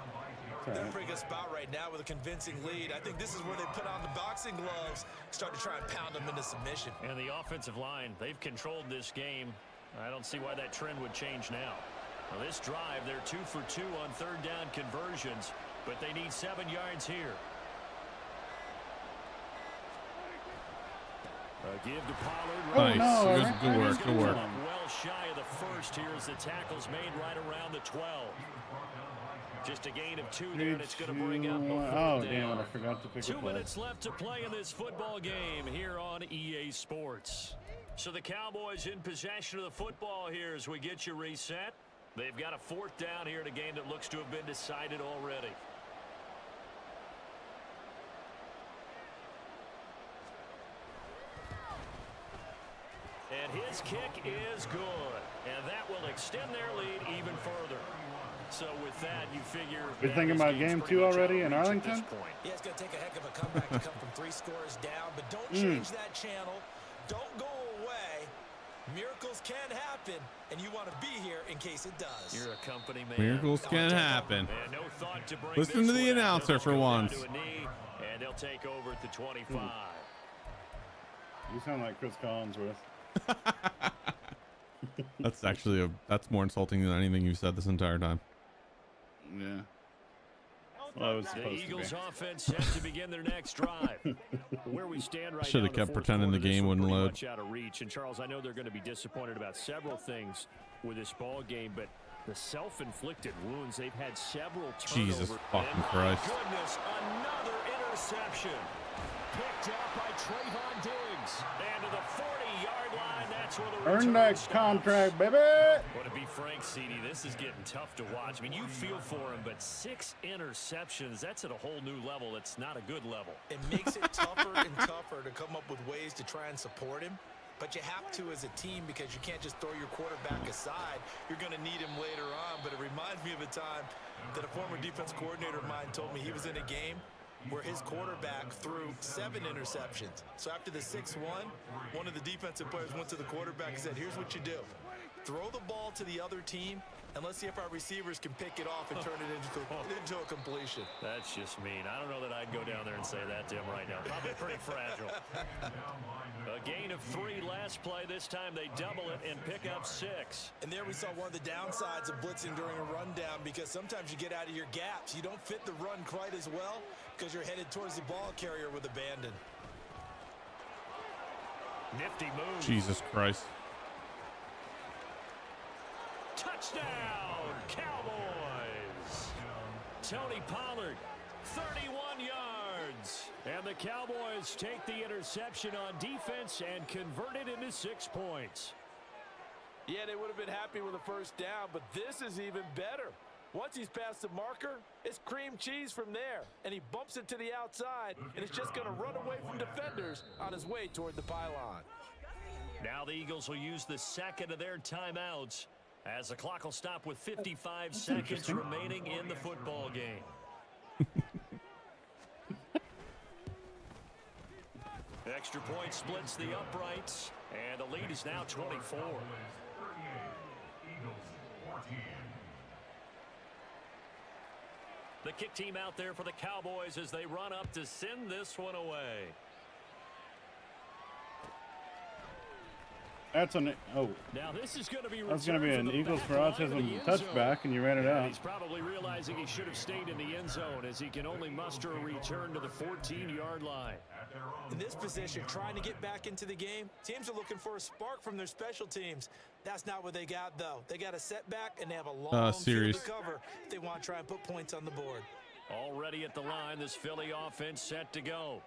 They're in a pretty good spot right now with a convincing lead. I think this is where they put on the boxing gloves, start to try and pound them into submission. And the offensive line, they've controlled this game. I don't see why that trend would change now. Well, this drive, they're 2 for 2 on 3rd down conversions, but they need 7 yards here. Give to Pollard. Nice. Good work. Good work. Well shy of the first here as the tackle's made right around the 12. Just a gain of 2 there, and it's going to bring up a 4th Oh, down. damn it. I forgot to pick 2 a play. minutes left to play in this football game here on EA Sports. So the Cowboys in possession of the football here as we get you reset. They've got a 4th down here in a game that looks to have been decided already. And his kick is good. And that will extend their lead even further. So with that, you figure... You're thinking about game 2 already in Arlington? Yeah, it's going to take a heck of a comeback to come from 3 scores down, but don't change that channel. Don't go away. Miracles can happen, and you want to be here in case it does. You're a company man. Miracles can happen. And no thought to bring Listen to this the one out. announcer for They'll just go once. down to a knee, and they'll take over at the 25. You sound like Chris Collinsworth. That's actually that's more insulting than anything you've said this entire time. Yeah. Well, I was The supposed Eagles to be. offense set to begin their next drive. Where we stand right Should now, have in the kept fourth pretending the quarter, this game one wouldn't pretty load. much out of reach. And Charles, I know they're going to be disappointed about several things with this ball game, but the self-inflicted wounds, they've had several turnovers. Jesus fucking And Christ. my goodness, another interception. Picked up by Trayvon Diggs. And to the 40-yard line, that's where the Earn return that stops. contract, baby. Well, to be frank, CD, this is getting tough to watch. I mean, you feel for him, but 6 interceptions, that's at a whole new level. It's not a good level. It makes it tougher and tougher to come up with ways to try and support him. But you have to as a team because you can't just throw your quarterback aside. You're going to need him later on. But it reminds me of a time that a former defense coordinator of mine told me he was in a game where his quarterback threw 7 interceptions. So after the 6-1, one of the defensive players went to the quarterback and said, here's what you do. Throw the ball to the other team, and let's see if our receivers can pick it off and turn it into a completion. That's just mean. I don't know that I'd go down there and say that to him right now. Probably pretty fragile. A gain of 3 last play. This time they double it and pick up 6. And there we saw one of the downsides of blitzing during a rundown because sometimes you get out of your gaps. You don't fit the run quite as well because you're headed towards the ball carrier with abandon. Nifty move. Jesus Christ. Touchdown, Cowboys. Tony Pollard, 31 yards. And the Cowboys take the interception on defense and convert it into 6 points. Yeah, they would have been happy with a first down, but this is even better. Once he's past the marker, it's cream cheese from there. And he bumps it to the outside, and it's just going to run away from defenders on his way toward the pylon. Now the Eagles will use the second of their timeouts as the clock will stop with 55 seconds remaining in the football game. Extra point splits the uprights, and the lead is now 24. The kick team out there for the Cowboys as they run up to send this one away. That's an Now this is going to be that's gonna be returned an from the Eagles for back line of the Autism end zone. touchback, and you ran it And out. he's probably realizing he should have stayed in the end zone as he can only muster a return to the 14-yard line. In this position, trying to get back into the game, teams are looking for a spark from their special teams. That's not what they got, though. They got a setback, and they have a long field series. to cover if they want to try and put points on the board. Already at the line, this Philly offense set to go.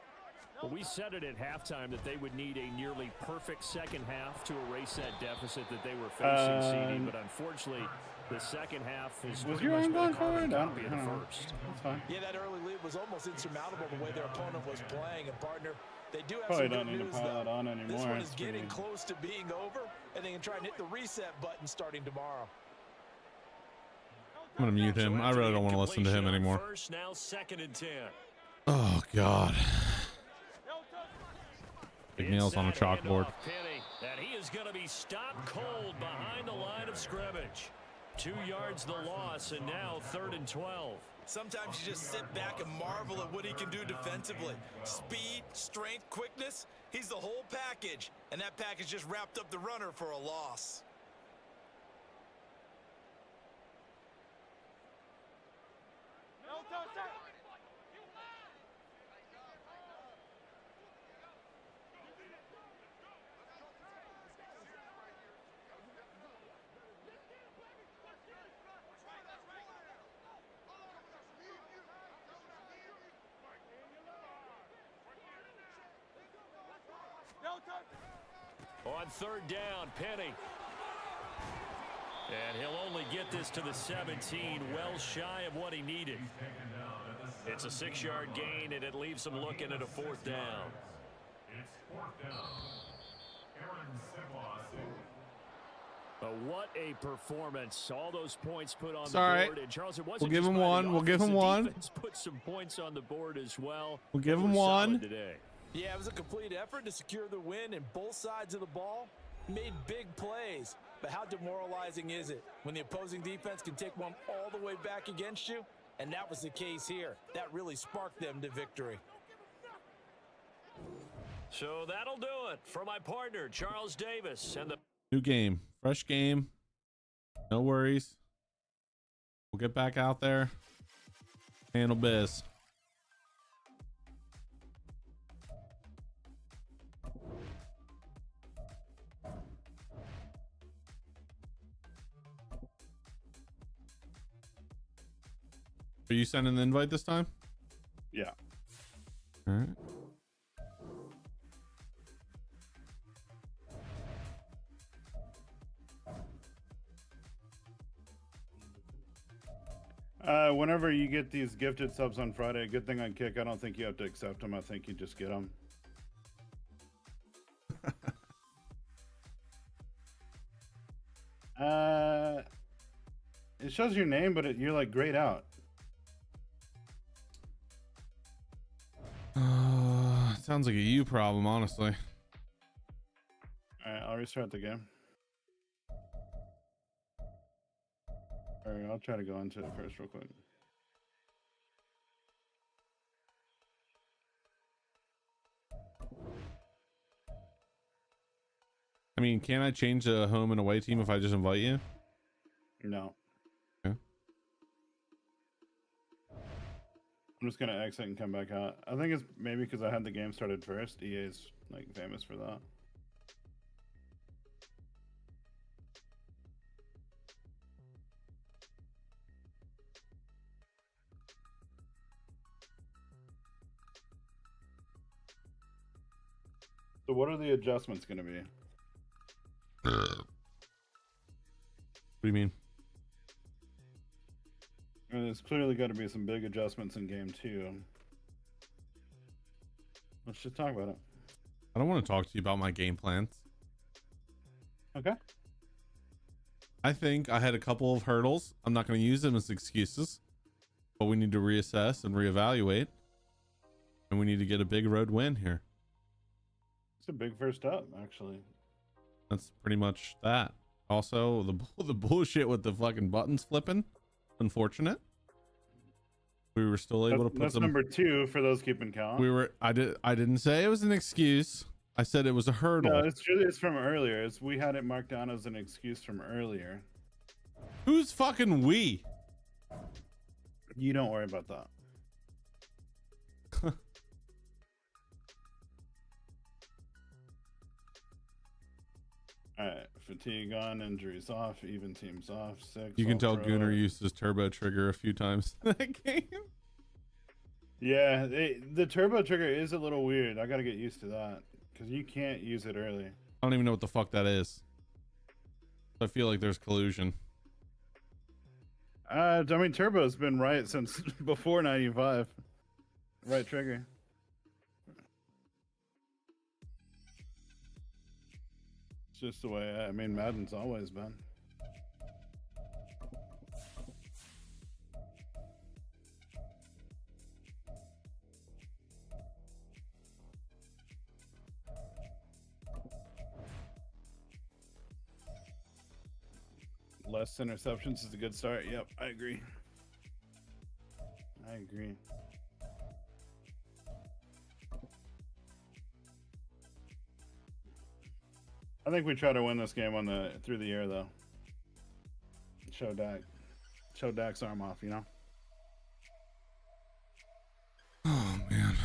Well, we said it at halftime that they would need a nearly perfect second half to erase that deficit that they were facing, CD, but unfortunately, the second half is Was pretty your much arm been a going carbon forward? I copy of don't the know. first. That's fine. Yeah, that early lead was almost insurmountable the way their opponent was playing. And, partner, they do have Probably some don't good need to news, pile it though. on anymore. This one is It's getting pretty- close to being over, and they can try and hit the reset button starting tomorrow. I'm gonna mute him. I really don't want to listen to him Completion on anymore. First, now 2nd and 10. Oh God. Big nails on a Inside chalkboard. handoff, Penny, and he is going to be stopped cold behind the line of scrimmage. 2 yards the loss, and now 3rd and 12. Sometimes you just sit back and marvel at what he can do defensively. Speed, strength, quickness, he's the whole package. And that package just wrapped up the runner for a loss. On third down, Penny. And he'll only get this to the 17, well shy of what he needed. It's a 6-yard gain, and it leaves him looking at a 4th down. It's 4th down. But what a performance. All those points put on It's the all right. board. And Charles, it wasn't We'll give just him by the one. We'll give offense. him The one. defense put some points on the board as well. We'll give They him were solid one. today. Yeah, it was a complete effort to secure the win, and both sides of the ball made big plays. But how demoralizing is it when the opposing defense can take one all the way back against you? And that was the case here. That really sparked them to victory. So that'll do it for my partner, Charles Davis. And the New game, fresh game. No worries. We'll get back out there. Handle biz. Are you sending the invite this time? Yeah. All right. Whenever you get these gifted subs on Friday, good thing on Kick, I don't think you have to accept them. I think you just get them. It shows your name, but you're like grayed out. Sounds like a you problem, honestly. All right, I'll restart the game. All right, I'll try to go into it first real quick. I mean, can I change the home and away team if I just invite you? No. Okay. I'm just gonna exit and come back out. I think it's maybe because I had the game started first. EA's like famous for that. So what are the adjustments gonna be? What do you mean? And there's clearly got to be some big adjustments in game 2. Let's just talk about it. I don't want to talk to you about my game plans. Okay. I think I had a couple of hurdles. I'm not going to use them as excuses, but we need to reassess and reevaluate, and we need to get a big road win here. It's a big first up, actually. That's pretty much that. Also, the bullshit with the fucking buttons flipping. Unfortunate. We were still able to put that's them. number 2 for those keeping count. I didn't say it was an excuse. I said it was a hurdle. No, it's from earlier. We had it marked down as an excuse from earlier. Who's fucking we? You don't worry about that. Alright, fatigue on, injuries off, even teams off, 6. You can tell All-Pro. Gunnar used his turbo trigger a few times in that game. Yeah, the turbo trigger is a little weird. I gotta get used to that because you can't use it early. I don't even know what the fuck that is. I feel like there's collusion. I mean, turbo's been right since before 95. Right trigger. It's just the way, I mean, Madden's always been. Less interceptions is a good start. Yep, I agree. I agree. I think we try to win this game through the air though. Show Dak's arm off, you know. Oh man.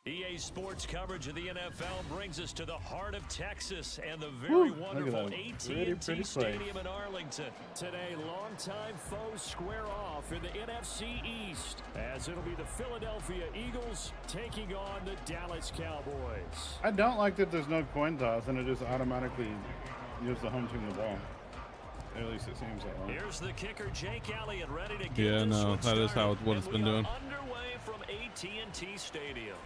EA sports coverage of the NFL brings us to the heart of Texas and the very wonderful AT&T Stadium in Arlington. Today, longtime foes square off in the NFC East, as it'll be the Philadelphia Eagles taking on the Dallas Cowboys. I don't like that there's no coin toss and it just automatically gives the home team the ball. At least it seems that way. Here's the kicker, Jake Elliott, ready to get Yeah, this no, one that is how started, what it's and been we are doing. underway from AT&T Stadium.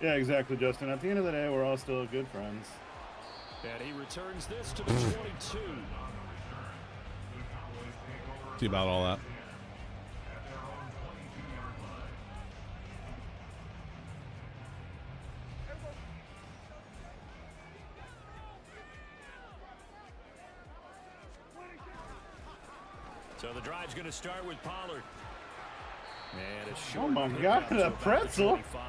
Yeah, exactly, Justin. At the end of the day, we're all still good friends. And he returns this to the 22. See about all that. So the drive's going to start with Pollard. And a Oh short my pickup God, to a about the pretzel. 25.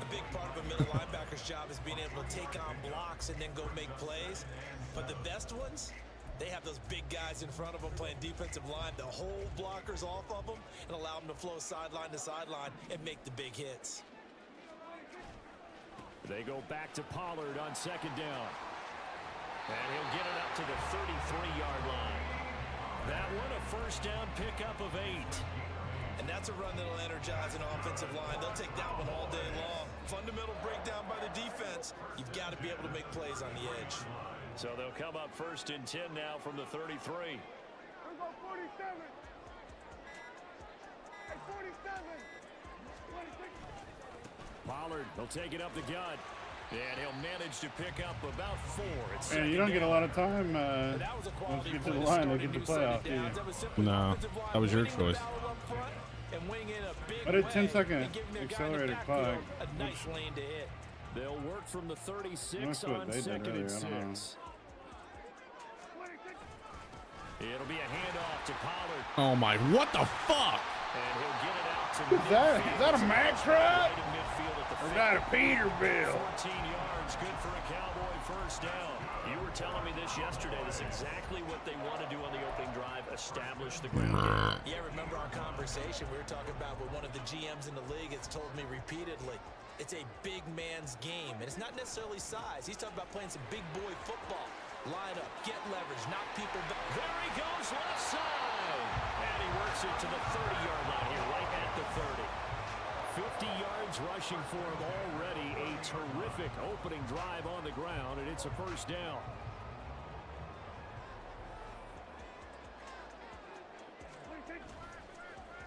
A big part of a middle linebacker's job is being able to take on blocks and then go make plays. But the best ones, they have those big guys in front of them playing defensive line to hold blockers off of them and allow them to flow sideline to sideline and make the big hits. They go back to Pollard on second down. And he'll get it up to the 33-yard line. That one, a first down pickup of 8. And that's a run that'll energize an offensive line. They'll take that one all day long. Fundamental breakdown by the defense. You've got to be able to make plays on the edge. So they'll come up first and 10 now from the 33. Here we go, 47. Hey, 47. 26. Pollard, he'll take it up the gut. And he'll manage to pick up about 4. It's And you don't get a lot of time That was a once quality you get to play the to line start to a get the new set of playoff, do you? downs. That was simply No, offensive line that was your winning the choice. battle up front and winning in a big I did way 10-second and giving their guy in the accelerated backfield clock. a nice lane to hit. They'll work from the 36 That's what on they did second earlier, and I don't know. 6. It'll be a handoff to Pollard. Oh my, what the fuck? And he'll get it out to Is that a Mack truck? right in midfield at the Or is that a Peterbilt? 14 yards, good for a Cowboy first down. You were telling me this yesterday. That's exactly what they want to do on the opening drive, establish the ground game. Yeah, remember our conversation? We were talking about what one of the GMs in the league has told me repeatedly. It's a big man's game, and it's not necessarily size. He's talking about playing some big boy football. Line up, get leverage, knock people back. There he goes, left side. And he works it to the 30-yard line here, right at the 30. 50 yards rushing for him already. A terrific opening drive on the ground, and it's a first down.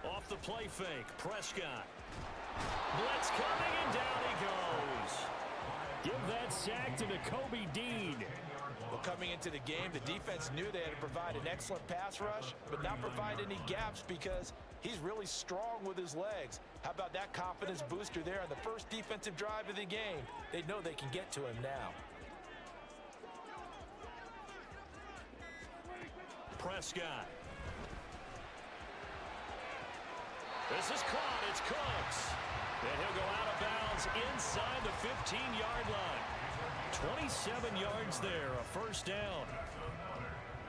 Off the play fake, Prescott. Blitz coming, and down he goes. Give that sack to Kobe Dean. Well, coming into the game, the defense knew they had to provide an excellent pass rush, but not provide any gaps because he's really strong with his legs. How about that confidence booster there on the first defensive drive of the game? They know they can get to him now. Prescott. This is caught. It's Cooks. And he'll go out of bounds inside the 15-yard line. 27 yards there, a first down.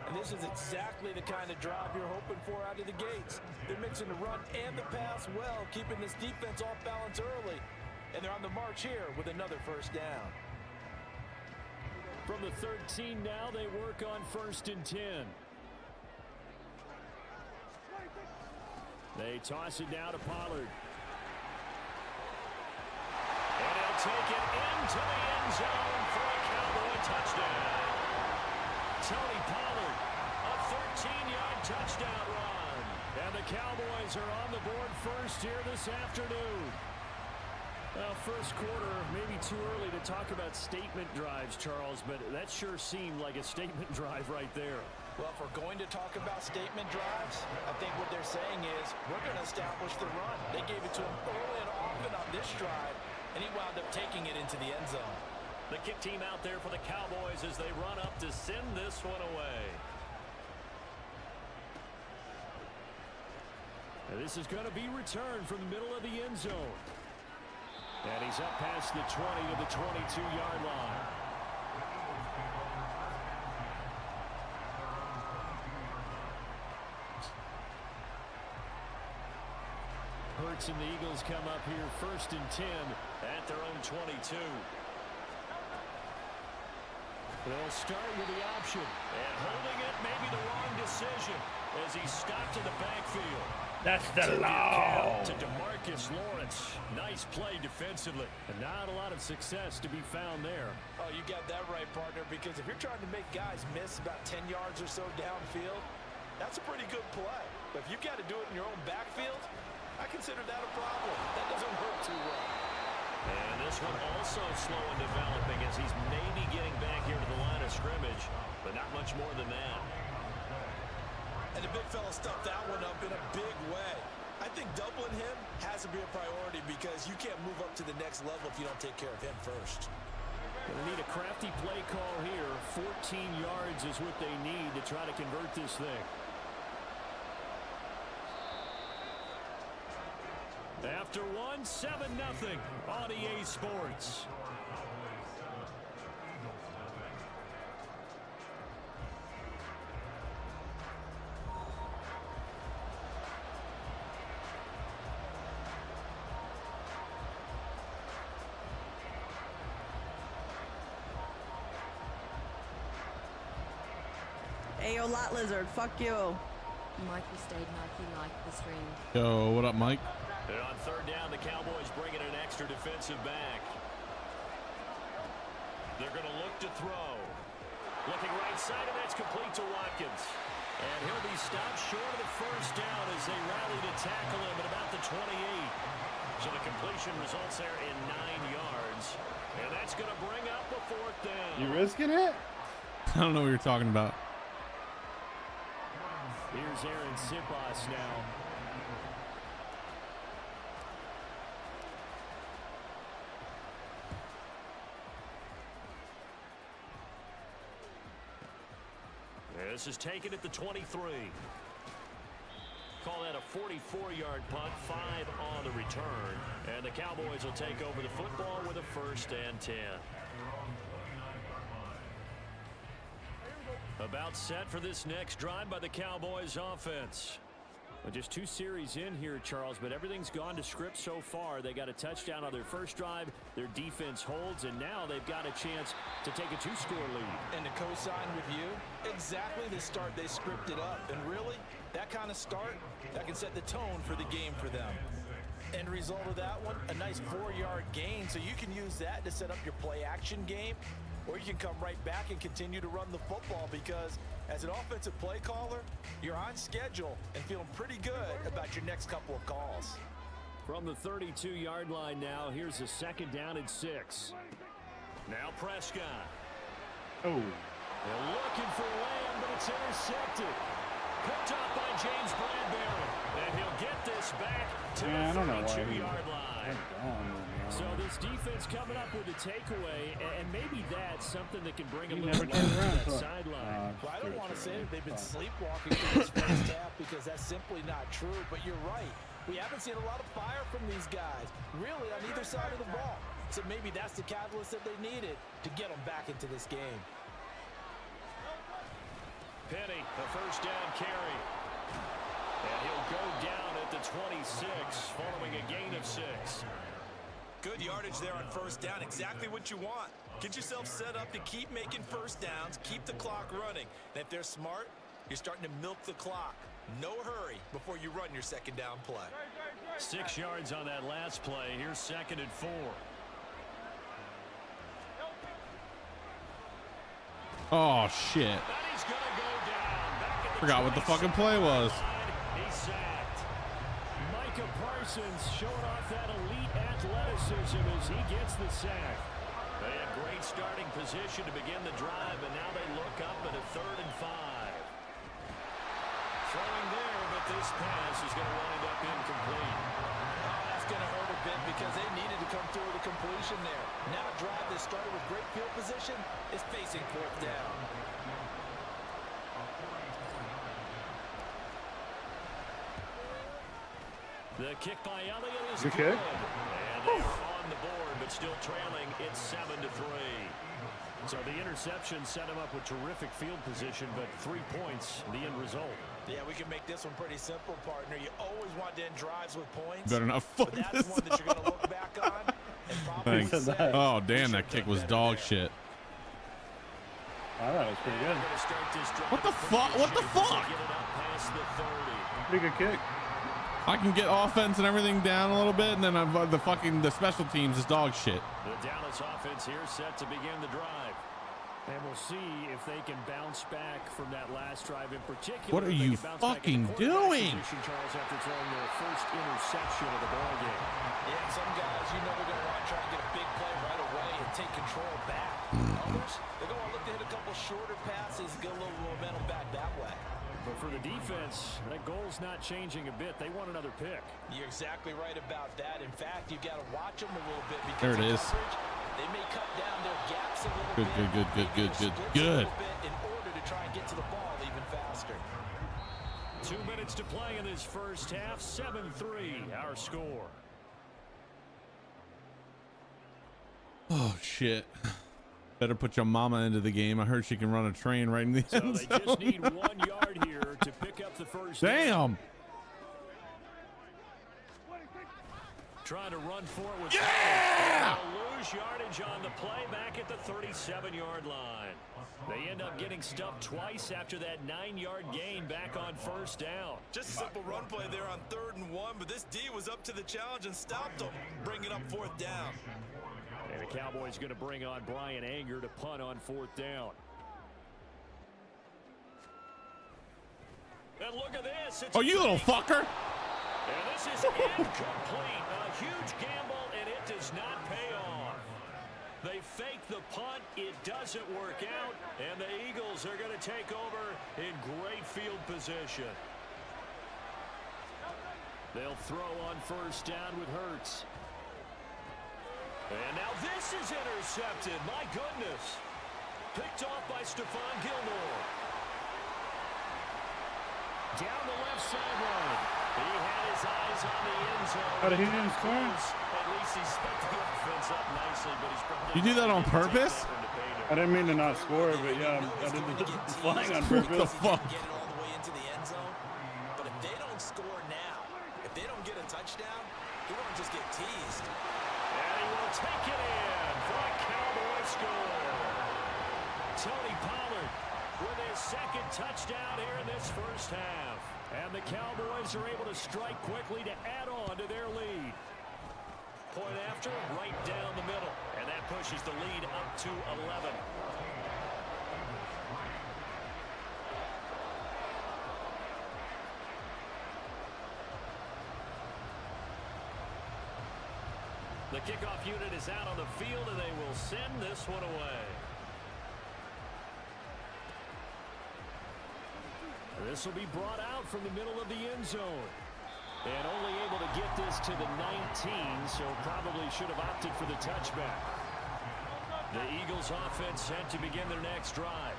And this is exactly the kind of drive you're hoping for out of the gates. They're mixing the run and the pass well, keeping this defense off balance early. And they're on the march here with another first down. From the 13 now, they work on first and 10. They toss it down to Pollard. And he'll take it into the end zone for a Cowboy touchdown. Tony Pollard, a 13-yard touchdown run. And the Cowboys are on the board first here this afternoon. Well, first quarter, maybe too early to talk about statement drives, Charles, but that sure seemed like a statement drive right there. Well, if we're going to talk about statement drives, I think what they're saying is we're going to establish the run. They gave it to him early and often on this drive, and he wound up taking it into the end zone. The kick team out there for the Cowboys as they run up to send this one away. And this is going to be returned from the middle of the end zone. And he's up past the 20 to the 22-yard line. starts, and the Eagles come up here 1st and 10 at their own 22. They'll start with the option, and holding it may be the wrong decision as he stopped in the backfield. That's the law. To DeMarcus Lawrence. Nice play defensively. And not a lot of success to be found there. Oh, you got that right, partner, because if you're trying to make guys miss about 10 yards or so downfield, that's a pretty good play. But if you've got to do it in your own backfield, I consider that a problem. That doesn't hurt too well. And this one also slow in developing as he's maybe getting back here to the line of scrimmage, but not much more than that. And the big fella stuffed that one up in a big way. I think doubling him has to be a priority because you can't move up to the next level if you don't take care of him first. Going to need a crafty play call here. 14 yards is what they need to try to convert this thing. After one, 7-0 on EA Sports. Ayo, Lot Lizard, fuck you. Michael stayed Nike like the stream. Yo, what up, Mike? And on 3rd down, the Cowboys bring in an extra defensive back. They're going to look to throw. Looking right side, and that's complete to Watkins. And he'll be stopped short of the 1st down as they rally to tackle him at about the 28. So the completion results there in 9 yards. And that's going to bring up a 4th down. You risking it? I don't know what you're talking about. Here's Aaron Sipos now. This is taken at the 23. Call that a 44-yard punt, 5 on the return. And the Cowboys will take over the football with a 1st and 10. About set for this next drive by the Cowboys offense. Well, just 2 series in here, Charles, but everything's gone to script so far. They got a touchdown on their 1st drive. Their defense holds, and now they've got a chance to take a 2-score lead. And to co-sign with you, exactly the start they scripted up. And really, that kind of start, that can set the tone for the game for them. End result of that one, a nice 4-yard gain, so you can use that to set up your play-action game, or you can come right back and continue to run the football because as an offensive play caller, you're on schedule and feeling pretty good about your next couple of calls. From the 32-yard line now, here's a 2nd down and 6. Now Prescott. Oh. They're looking for Lamb, but it's intercepted. Picked off by James Bradbury. And he'll get this back to the 32-yard line. So this defense coming up with a takeaway, and maybe that's something that can bring a little life to that sideline. Well, I don't want to say that they've been sleepwalking through this 1st half because that's simply not true, but you're right. We haven't seen a lot of fire from these guys, really, on either side of the ball. So maybe that's the catalyst that they needed to get them back into this game. Penny, the 1st down carry. And he'll go down at the 26 following a gain of 6. Good yardage there on 1st down, exactly what you want. Get yourself set up to keep making 1st downs, keep the clock running. And if they're smart, you're starting to milk the clock. No hurry before you run your 2nd down play. 6 yards on that last play. Here's 2nd and 4. Oh, shit. And he's going to go down. Back at the Forgot what the fucking play was. He's sacked. Micah Parsons showing off that elite athleticism as he gets the sack. They had great starting position to begin the drive, and now they look up at a 3rd and 5. Throwing there, but this pass is going to wind up incomplete. That's going to hurt a bit because they needed to come through with a completion there. Now a drive that started with great field position is facing 4th down. The kick by Elliott is Good good. kick. And they are on the board, but still trailing. It's 7-3. So the interception set him up with terrific field position, but 3 points, the end result. Yeah, we can make this one pretty simple, partner. You always want to end drives with points. Better not But fuck that's this one that you're going to look back on and probably Thanks. say, Oh, damn, "We that should've kick done was better dog there." shit. All right, it's pretty good. What the fuck? What the fuck? Pretty good kick. I can get offense and everything down a little bit, and then the special teams is dog shit. The Dallas offense here set to begin the drive. And we'll see if they can bounce back from that last drive in particular. What are you fucking doing? Charles, after throwing their first interception of the ball game. Yeah, some guys, you know, they're going to want to try to get a big play right away and take control back. Others, they're going to look to hit a couple shorter passes, get a little momentum back that way. But for the defense, that goal's not changing a bit. They want another pick. You're exactly right about that. In fact, you got to watch them a little bit because There it is. coverage, they may cut down their gaps a little Good, bit. good, good, good, good, good, good. In order to try and get to the ball even faster. 2 minutes to play in this first half. 7-3, our score. Oh shit! Better put your mama into the game. I heard she can run a train right in the So end they just zone. need 1 yard here to pick up the first down. Damn! Trying to run for it with Yeah! They'll lose yardage on the play back at the 37-yard line. They end up getting stuffed twice after that 9-yard gain back on first down. Just a simple run play there on 3rd and 1, but this D was up to the challenge and stopped them, bringing up 4th down. And the Cowboys going to bring on Brian Anger to punt on 4th down. And look at this. It's Oh, you little fucker! And this is incomplete. A huge gamble, and it does not pay off. They fake the punt. It doesn't work out, and the Eagles are going to take over in great field position. They'll throw on first down with Hurts. And now this is intercepted. My goodness. Picked off by Stephon Gilmore. Down the left sideline. He had his eyes on the end zone. How did he didn't score? At least he set the offense up nicely, but he's probably... You do that on purpose? I didn't mean to not score, but yeah, I did the flying on purpose. What the fuck? Get it all the way into the end zone. But if they don't score now, if they don't get a touchdown, he won't just get teased. And he will take it in for a Cowboy score. Tony Pollard with his second touchdown here in this first half. And the Cowboys are able to strike quickly to add on to their lead. Point after, right down the middle. And that pushes the lead up to 11. The kickoff unit is out on the field, and they will send this one away. This will be brought out from the middle of the end zone. And only able to get this to the 19, so probably should have opted for the touchback. The Eagles offense set to begin their next drive.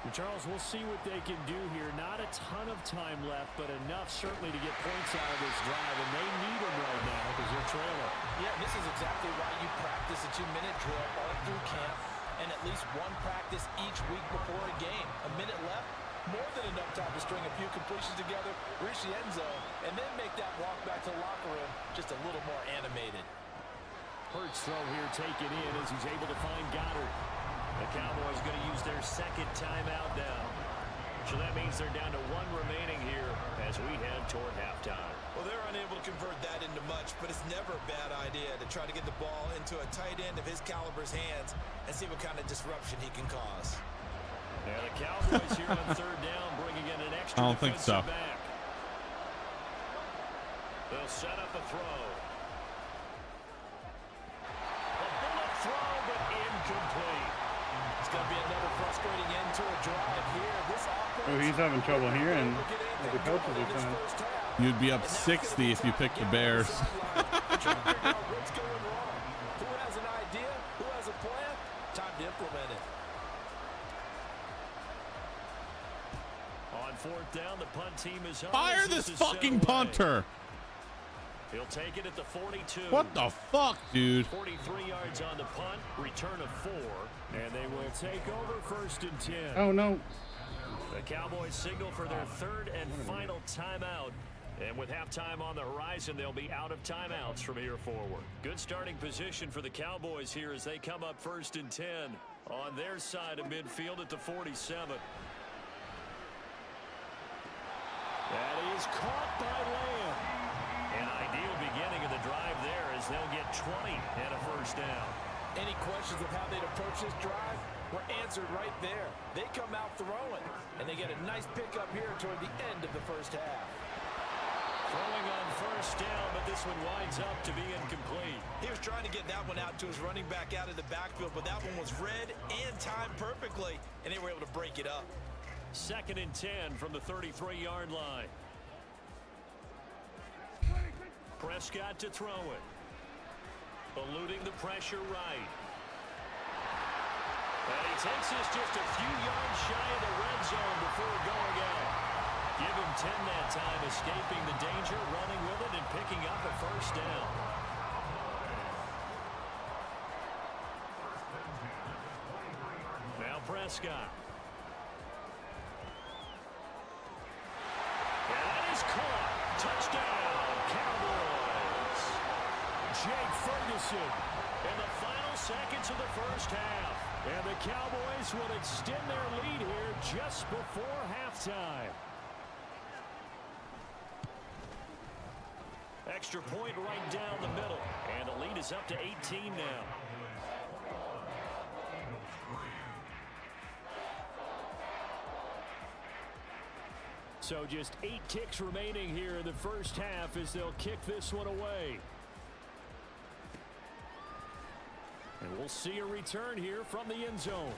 And Charles, we'll see what they can do here. Not a ton of time left, but enough certainly to get points out of this drive, and they need them right now because they're trailing. Yeah, this is exactly why you practice a 2-minute drill all through camp and at least one practice each week before a game. A minute left, more than enough time to string a few completions together, reach the end zone, and then make that walk back to the locker room just a little more animated. Hurts throw here taken in as he's able to find Goddard. The Cowboys going to use their second timeout now. So that means they're down to 1 remaining here as we head toward halftime. Well, they're unable to convert that into much, but it's never a bad idea to try to get the ball into a tight end of his caliber's hands and see what kind of disruption he can cause. Yeah, the Cowboys here on 3rd down, bringing in an extra I don't think so. back. They'll set up a throw. A bullet throw, but incomplete. It's going to be another frustrating end to a drive here. This offense, Oh, he's having trouble here, and the coaches are saying. You'd be up 60 if you picked the Bears. What's going wrong? Who has an idea? Who has a plan? Time to implement it. On 4th down, the punt team is home. Fire as this is fucking set away. punter! He'll take it at the 42. What the fuck, dude? 43 yards on the punt, return of 4, and they will take over 1st and 10. Oh no! The Cowboys signal for their third and final timeout. And with halftime on the horizon, they'll be out of timeouts from here forward. Good starting position for the Cowboys here as they come up 1st and 10 on their side of midfield at the 47. That is caught by Lamb. An ideal beginning of the drive there as they'll get 20 and a first down. Any questions of how they'd approach this drive were answered right there. They come out throwing, and they get a nice pickup here toward the end of the first half. Throwing on first down, but this one winds up to be incomplete. He was trying to get that one out to his running back out of the backfield, but that one was read and timed perfectly, and they were able to break it up. 2nd and 10 from the 33-yard line. Prescott to throw it. Eluding the pressure right. And he takes this just a few yards shy of the red zone before going out. Give him 10 that time, escaping the danger, running with it, and picking up a first down. Now Prescott. And that is caught. Touchdown, Cowboys. Jake Ferguson in the final seconds of the first half. And the Cowboys will extend their lead here just before halftime. Extra point right down the middle. And the lead is up to 18 now. So just 8 kicks remaining here in the first half as they'll kick this one away. And we'll see a return here from the end zone.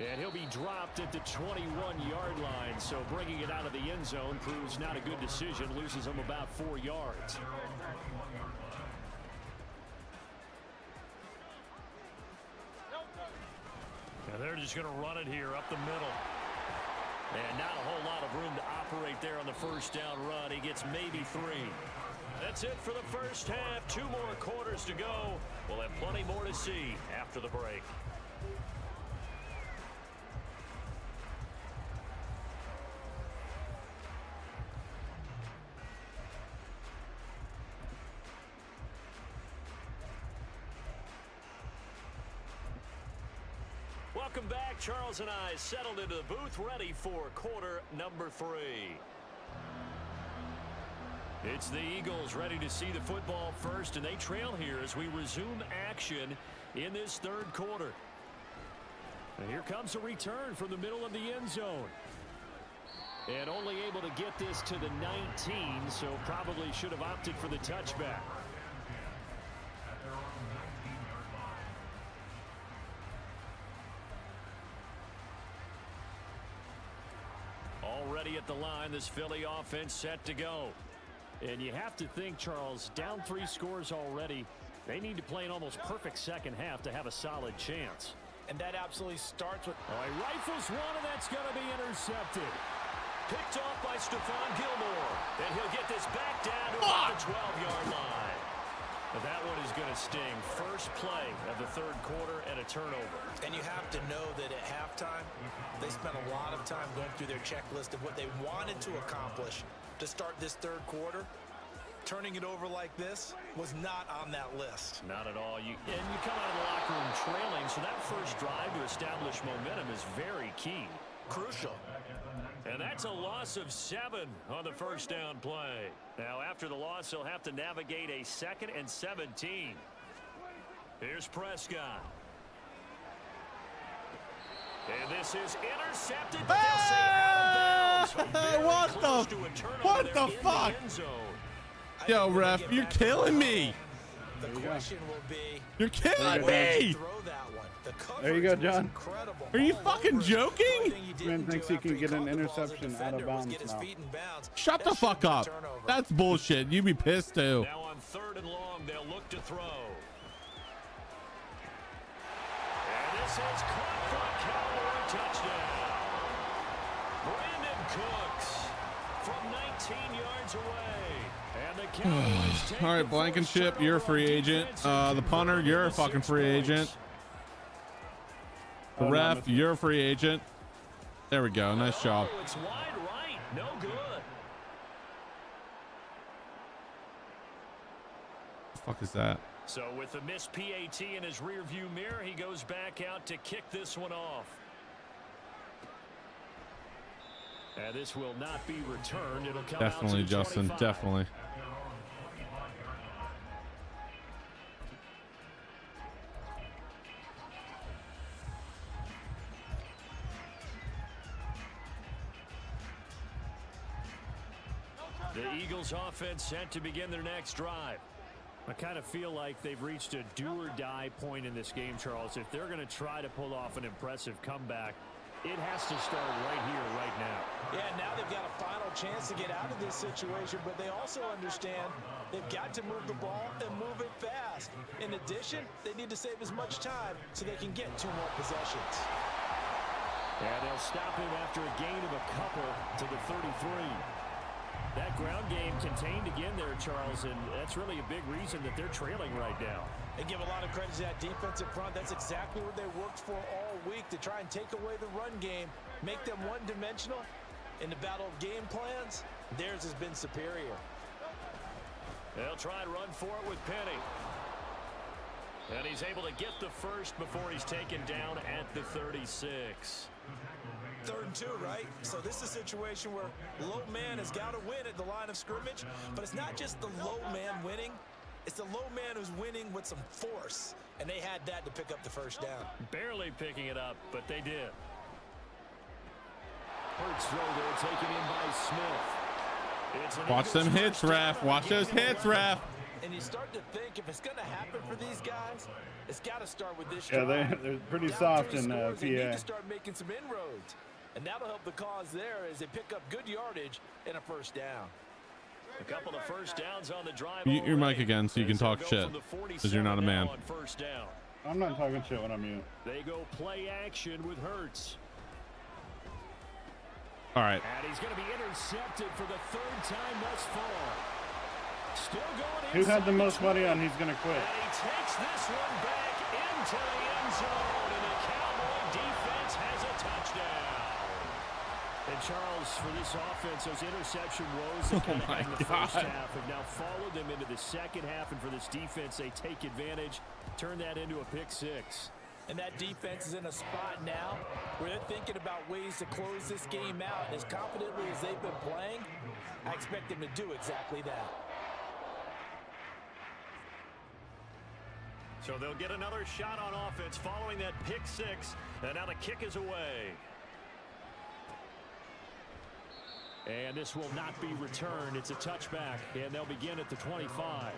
And he'll be dropped at the 21-yard line. So bringing it out of the end zone proves not a good decision. Loses him about 4 yards. And they're just going to run it here up the middle. And not a whole lot of room to operate there on the first down run. He gets maybe 3. That's it for the first half. 2 more quarters to go. We'll have plenty more to see after the break. Welcome back. Charles and I settled into the booth, ready for quarter number 3. It's the Eagles ready to see the football first, and they trail here as we resume action in this third quarter. And here comes a return from the middle of the end zone. And only able to get this to the 19, so probably should have opted for the touchback. Already at the line, this Philly offense set to go. And you have to think, Charles, down 3 scores already. They need to play an almost perfect second half to have a solid chance. And that absolutely starts with... Oh, he rifles one, and that's going to be intercepted. Picked off by Stephon Gilmore. And he'll get this back down to the 12-yard line. But that one is going to sting. First play of the third quarter and a turnover. And you have to know that at halftime, they spent a lot of time going through their checklist of what they wanted to accomplish to start this third quarter. Turning it over like this was not on that list. Not at all. And you come out of the locker room trailing, so that first drive to establish momentum is very key. Crucial. And that's a loss of 7 on the first down play. Now, after the loss, they'll have to navigate a 2nd and 17. Here's Prescott. And this is intercepted, but they'll say out of bounds. What the fuck? Yo, ref, you're killing me. The question will be, you're killing me. There you go, John. Are you fucking joking? Man thinks he can get an interception out of bounds now. Shut the fuck up. That's bullshit. You'd be pissed too. Now on 3rd and long, they'll look to throw. And this is caught for a Cowboy touchdown. Brandon Cooks from 19 yards away. And the Cowboys take all right, Blankenship, you're a free agent. The punter, you're a fucking free agent. The ref, you're a free agent. There we go. Nice job. Oh, it's wide right. No good. The fuck is that? So with the missed PAT in his rearview mirror, he goes back out to kick this one off. And this will not be returned. It'll come Definitely, out to Justin. 25. Definitely. The Eagles offense set to begin their next drive. I kind of feel like they've reached a do-or-die point in this game, Charles. If they're going to try to pull off an impressive comeback, it has to start right here, right now. Yeah, now they've got a final chance to get out of this situation, but they also understand they've got to move the ball and move it fast. In addition, they need to save as much time so they can get 2 more possessions. And they'll stop him after a gain of a couple to the 33. That ground game contained again there, Charles, and that's really a big reason that they're trailing right now. They give a lot of credit to that defensive front. That's exactly what they worked for all week, to try and take away the run game, make them one-dimensional. In the battle of game plans, theirs has been superior. They'll try and run for it with Penny. And he's able to get the first before he's taken down at the 36. 3rd and 2, right? So this is a situation where low man has got to win at the line of scrimmage, but it's not just the low man winning. It's the low man who's winning with some force, and they had that to pick up the first down. Barely picking it up, but they did. Hurts throw there, taken in by Smith. Watch them hits, ref. Watch those hits, ref. And you start to think, if it's going to happen for these guys, it's got to start with this. Yeah, they're pretty soft in PA. They need to start making some inroads, and that'll help the cause there as they pick up good yardage and a first down. A couple of first downs on the drive. Mute your mic again so you can talk shit, because you're not a man. First down. I'm not talking shit when I'm mute. They go play action with Hurts. All right. And he's going to be intercepted for the 3rd time thus far. Still going Who had the most money on he's going to quit? And he takes this one back into the end zone, and the Cowboy defense has a touchdown. And Charles, for this offense, those interception woes that kind of had in the first half have now followed them into the second half, and for this defense, they take advantage, turn that into a pick 6. And that defense is in a spot now where they're thinking about ways to close this game out. As confidently as they've been playing, I expect them to do exactly that. So they'll get another shot on offense following that pick 6, and now the kick is away. And this will not be returned. It's a touchback, and they'll begin at the 25.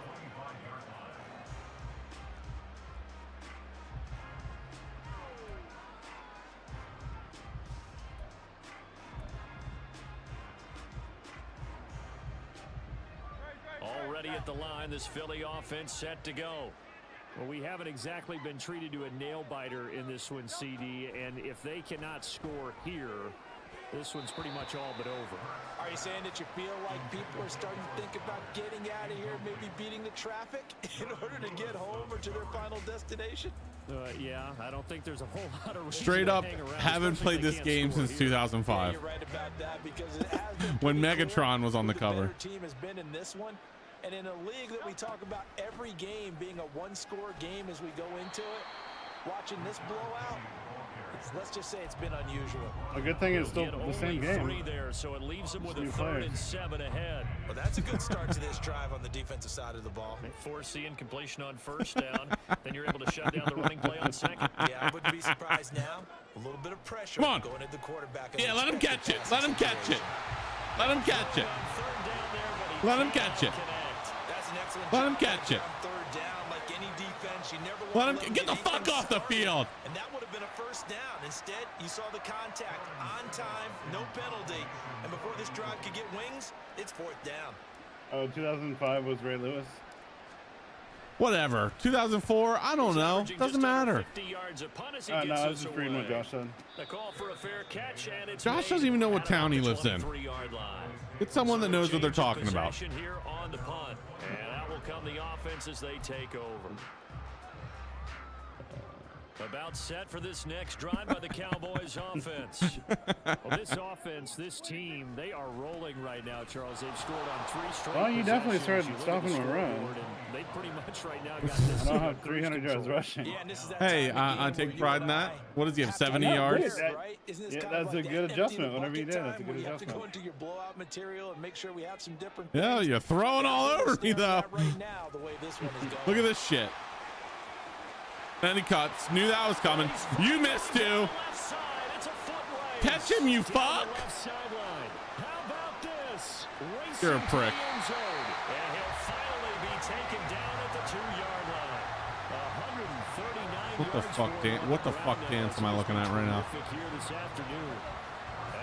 Already at the line, this Philly offense set to go. Well, we haven't exactly been treated to a nail-biter in this one, CD, and if they cannot score here, this one's pretty much all but over. Are you saying that you feel like people are starting to think about getting out of here, maybe beating the traffic in order to get home or to their final destination? Yeah, I don't think there's a whole lot of Straight up, haven't played this game since 2005. Yeah, you're right about that, because it has been when pretty Megatron was on the who cover. better team has been in this one, and in a league that we talk about every game being a one-score game as we go into it, watching this blowout, let's just say it's been unusual. A good thing it's still the same game. 3 there, so it leaves them with a 3rd and 7 ahead. Well, that's a good start to this drive on the defensive side of the ball. Force the incompletion on first down, then you're able to shut down the running play on second. Yeah, I wouldn't be surprised now. A little bit of pressure Come on. going at the quarterback. Yeah, let him catch it. Let him catch it. Let him catch it. Let him catch it. That's an excellent Let him catch it. Third down, like any defense, you never Let want him to get the fuck off the field. And that would have been a first down. Instead, you saw the contact on time, no penalty. And before this drive could get wings, it's 4th down. Oh, 2005 was Ray Lewis. Whatever. 2004. I don't know. Doesn't matter. No, I was just reading what Josh said. Josh doesn't even know what town he lives in. It's someone that knows what they're talking about. Here on the punt, and out will come the offense as they take over. About set for this next drive by the Cowboys offense. Well, this offense, this team, they are rolling right now, Charles. They've scored on 3 straight Well, you definitely possessions. started stopping the run. They pretty much right now got this. I don't have 300 yards rushing. Yeah, and this is that Hey, time of I game take where pride you in and that. I What does he have, have to 70 have yards? this, right? Isn't this Yeah, kind of that's a like good that adjustment empty whenever you bucket did. That's a time good where you have to adjustment. go into your blowout material and make sure we have some different Yeah, things. you're throwing all That's what we're over me, staring though. at right now, the way this one is going. Look at this shit. And he cuts. Knew that was coming. You missed too. Catch him, you fuck. How about this? You're a prick. And he'll finally be taken down at the 2-yard line. 139 What the yards fuck, for Dan? him What the on the fuck ground. dance am I looking at right now? Terrific here this afternoon.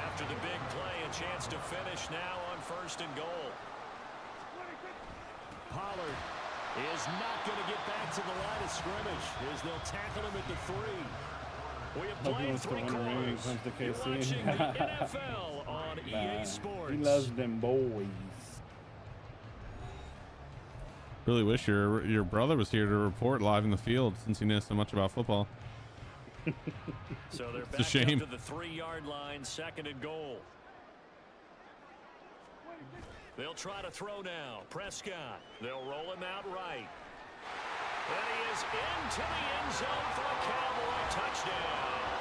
After the big play, a chance to finish now on 1st and goal. Pollard is not going to get back to the line of scrimmage as they'll tackle him at the 3. We have Hope he played wants to 3 win a ring when it quarters. comes to You're KC. watching the NFL on EA Sports. He loves them boys. Really wish your brother was here to report live in the field since he knows so much about football. So they're It's a back shame. up to the 3-yard line, 2nd and goal. They'll try to throw now. Prescott. They'll roll him out right. And he is into the end zone for a Cowboy touchdown.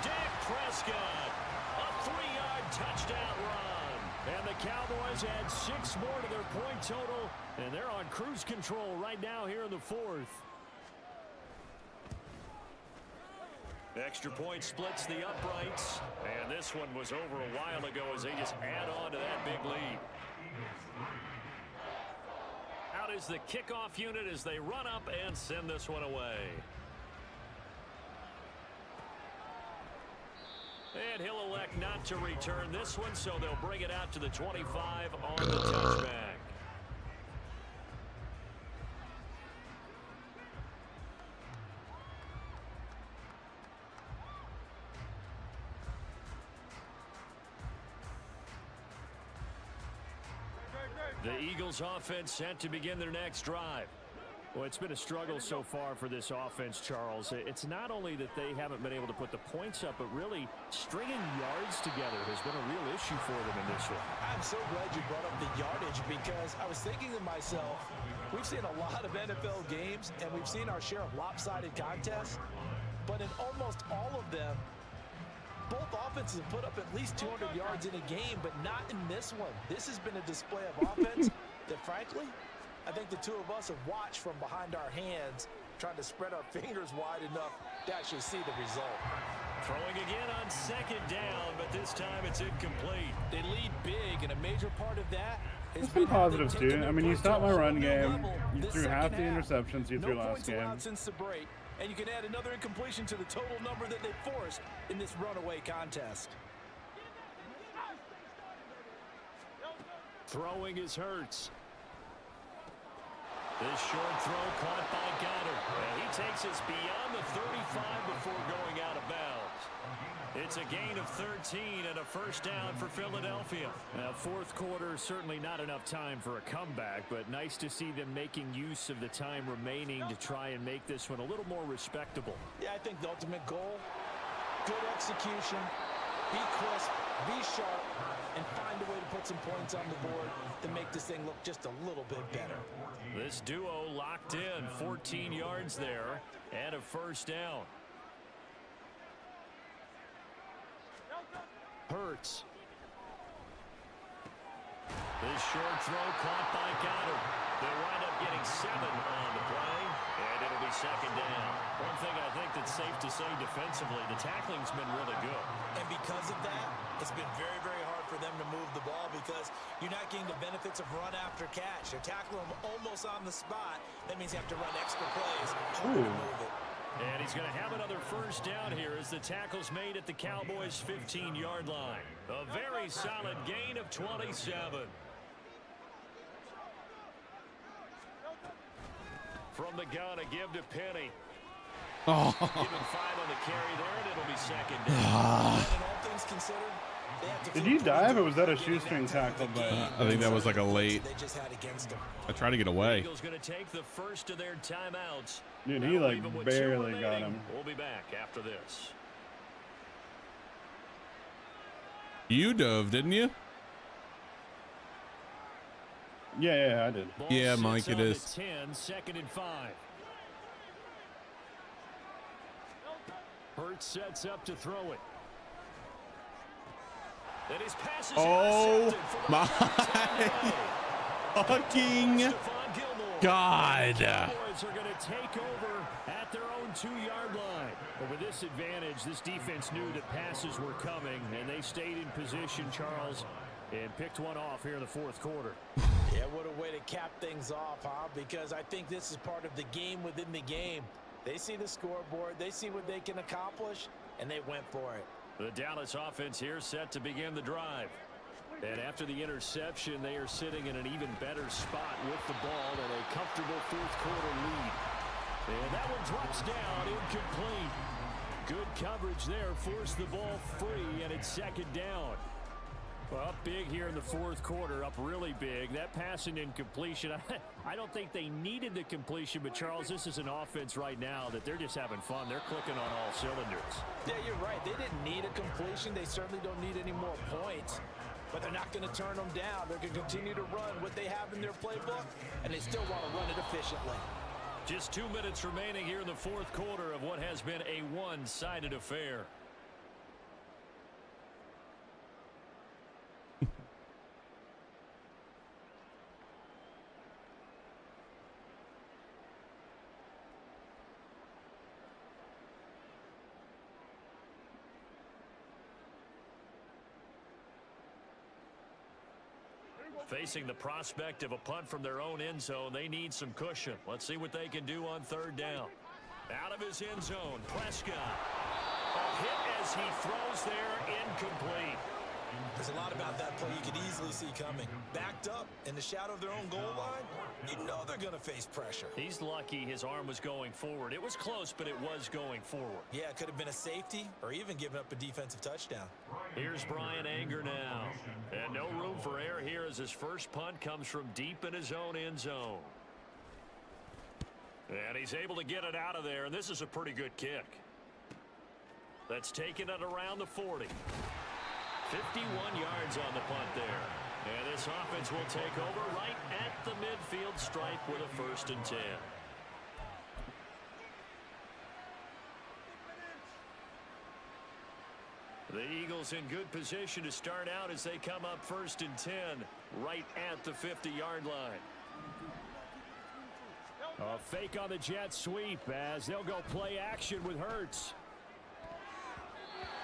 Dak Prescott, a 3-yard touchdown run. And the Cowboys add 6 more to their point total, and they're on cruise control right now here in the 4th. Extra point splits the uprights, and this one was over a while ago as they just add on to that big lead. Out is the kickoff unit as they run up and send this one away. And he'll elect not to return this one, so they'll bring it out to the 25 on the touchback. The Eagles offense set to begin their next drive. Well, it's been a struggle so far for this offense, Charles. It's not only that they haven't been able to put the points up, but really stringing yards together has been a real issue for them in this one. I'm so glad you brought up the yardage because I was thinking to myself, we've seen a lot of NFL games and we've seen our share of lopsided contests, but in almost all of them, both offenses have put up at least 200 yards in a game, but not in this one. This has been a display of offense that, frankly, I think the two of us have watched from behind our hands, trying to spread our fingers wide enough to actually see the result. Throwing again on 2nd down, but this time it's incomplete. They lead big, and a major part of that has There's some been how positives they've too. taken I their mean, you play stopped to a my whole run new game. level You this threw half the second half. interceptions you threw No last points game. allowed since the break, and you can add another incompletion to the total number that they forced in this runaway contest. Throwing is Hurts. This short throw caught by Goddard. And he takes us beyond the 35 before going out of bounds. It's a gain of 13 and a 1st down for Philadelphia. Now, 4th quarter, certainly not enough time for a comeback, but nice to see them making use of the time remaining to try and make this one a little more respectable. Yeah, I think the ultimate goal, good execution, be crisp, be sharp, and find a way to put some points on the board to make this thing look just a little bit better. This duo locked in, 14 yards there, and a 1st down. Hurts. This short throw caught by Goddard. They'll wind up getting 7 on the play, and it'll be 2nd down. One thing I think that's safe to say defensively, the tackling's been really good. And because of that, it's been very, very hard for them to move the ball because you're not getting the benefits of run after catch. You're tackling them almost on the spot. That means you have to run extra plays harder to move it. And he's going to have another 1st down here as the tackle's made at the Cowboys' 15-yard line. A very solid gain of 27. From the gun, a give to Penny. Oh. Give him 5 on the carry there, and it'll be 2nd down. And all things considered, Did he dive, or was that a shoestring tackle? But I think that was like a late. I tried to get away. Eagles going to take the first of their timeouts. dude, he like barely got him. We'll be back after this. You dove, didn't you? Yeah, I did. Yeah, Mike, it is. 10, 2nd and 5. Hurts sets up to throw it. And his pass is Oh my fucking God. The Cowboys are going to take over at their own 2-yard line. But with this advantage, this defense knew that passes were coming, and they stayed in position, Charles, and picked one off here in the 4th quarter. Yeah, what a way to cap things off, huh? Because I think this is part of the game within the game. They see the scoreboard, they see what they can accomplish, and they went for it. The Dallas offense here set to begin the drive. And after the interception, they are sitting in an even better spot with the ball and a comfortable 4th quarter lead. And that one drops down, incomplete. Good coverage there, forced the ball free, and it's 2nd down. Well, up big here in the 4th quarter, up really big. That passing incompletion, I don't think they needed the completion, but Charles, this is an offense right now that they're just having fun. They're clicking on all cylinders. Yeah, you're right. They didn't need a completion. They certainly don't need any more points, but they're not going to turn them down. They're going to continue to run what they have in their playbook, and they still want to run it efficiently. Just 2 minutes remaining here in the 4th quarter of what has been a one-sided affair. Facing the prospect of a punt from their own end zone, they need some cushion. Let's see what they can do on 3rd down. Out of his end zone, Prescott. A hit as he throws there, incomplete. There's a lot about that play you could easily see coming. Backed up in the shadow of their own goal line, you know they're going to face pressure. He's lucky his arm was going forward. It was close, but it was going forward. Yeah, it could have been a safety or even given up a defensive touchdown. Here's Brian Anger now. And no room for error here as his first punt comes from deep in his own end zone. And he's able to get it out of there, and this is a pretty good kick. That's taken it around the 40. 51 yards on the punt there. And this offense will take over right at the midfield stripe with a 1st and 10. The Eagles in good position to start out as they come up 1st and 10 right at the 50-yard line. A fake on the jet sweep as they'll go play action with Hurts.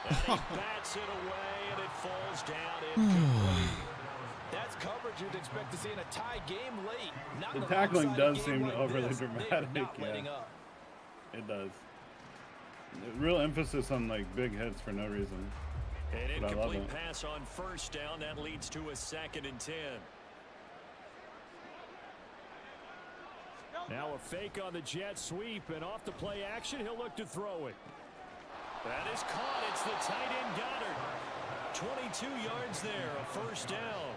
And he bats it away, and it falls down incomplete. That's coverage you'd expect to see in a tie game late. Not The tackling does seem like overly this. dramatic. Yeah, it does. Real emphasis on like big hits for no reason. An But I love incomplete it. pass on 1st down. That leads to a 2nd and 10. Now a fake on the jet sweep, and off the play action, he'll look to throw it. That is caught. It's the tight end Goddard. 22 yards there, a 1st down.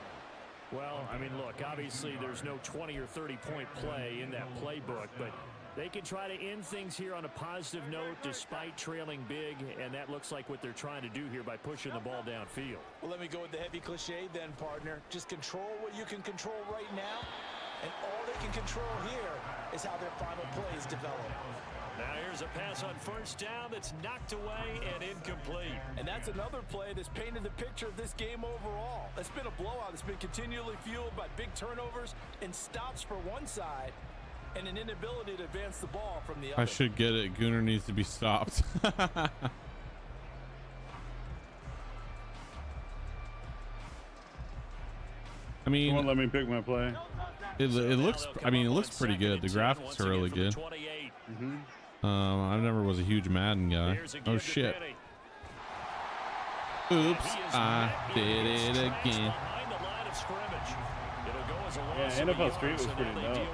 Well, I mean, look, obviously there's no 20 or 30-point play in that playbook, but they can try to end things here on a positive note despite trailing big, and that looks like what they're trying to do here by pushing the ball downfield. Well, let me go with the heavy cliche then, partner. Just control what you can control right now, and all they can control here is how their final plays develop. Now here's a pass on 1st down that's knocked away and incomplete. And that's another play that's painted the picture of this game overall. It's been a blowout. It's been continually fueled by big turnovers and stops for one side and an inability to advance the ball from the other. I should get it. Gooner needs to be stopped. I mean, Someone let me pick my play. it looks. I mean, it looks pretty good. The graphics are really good. I never was a huge Madden guy. Oh shit! Oops! I did it again. Yeah, NFL Street was pretty dope.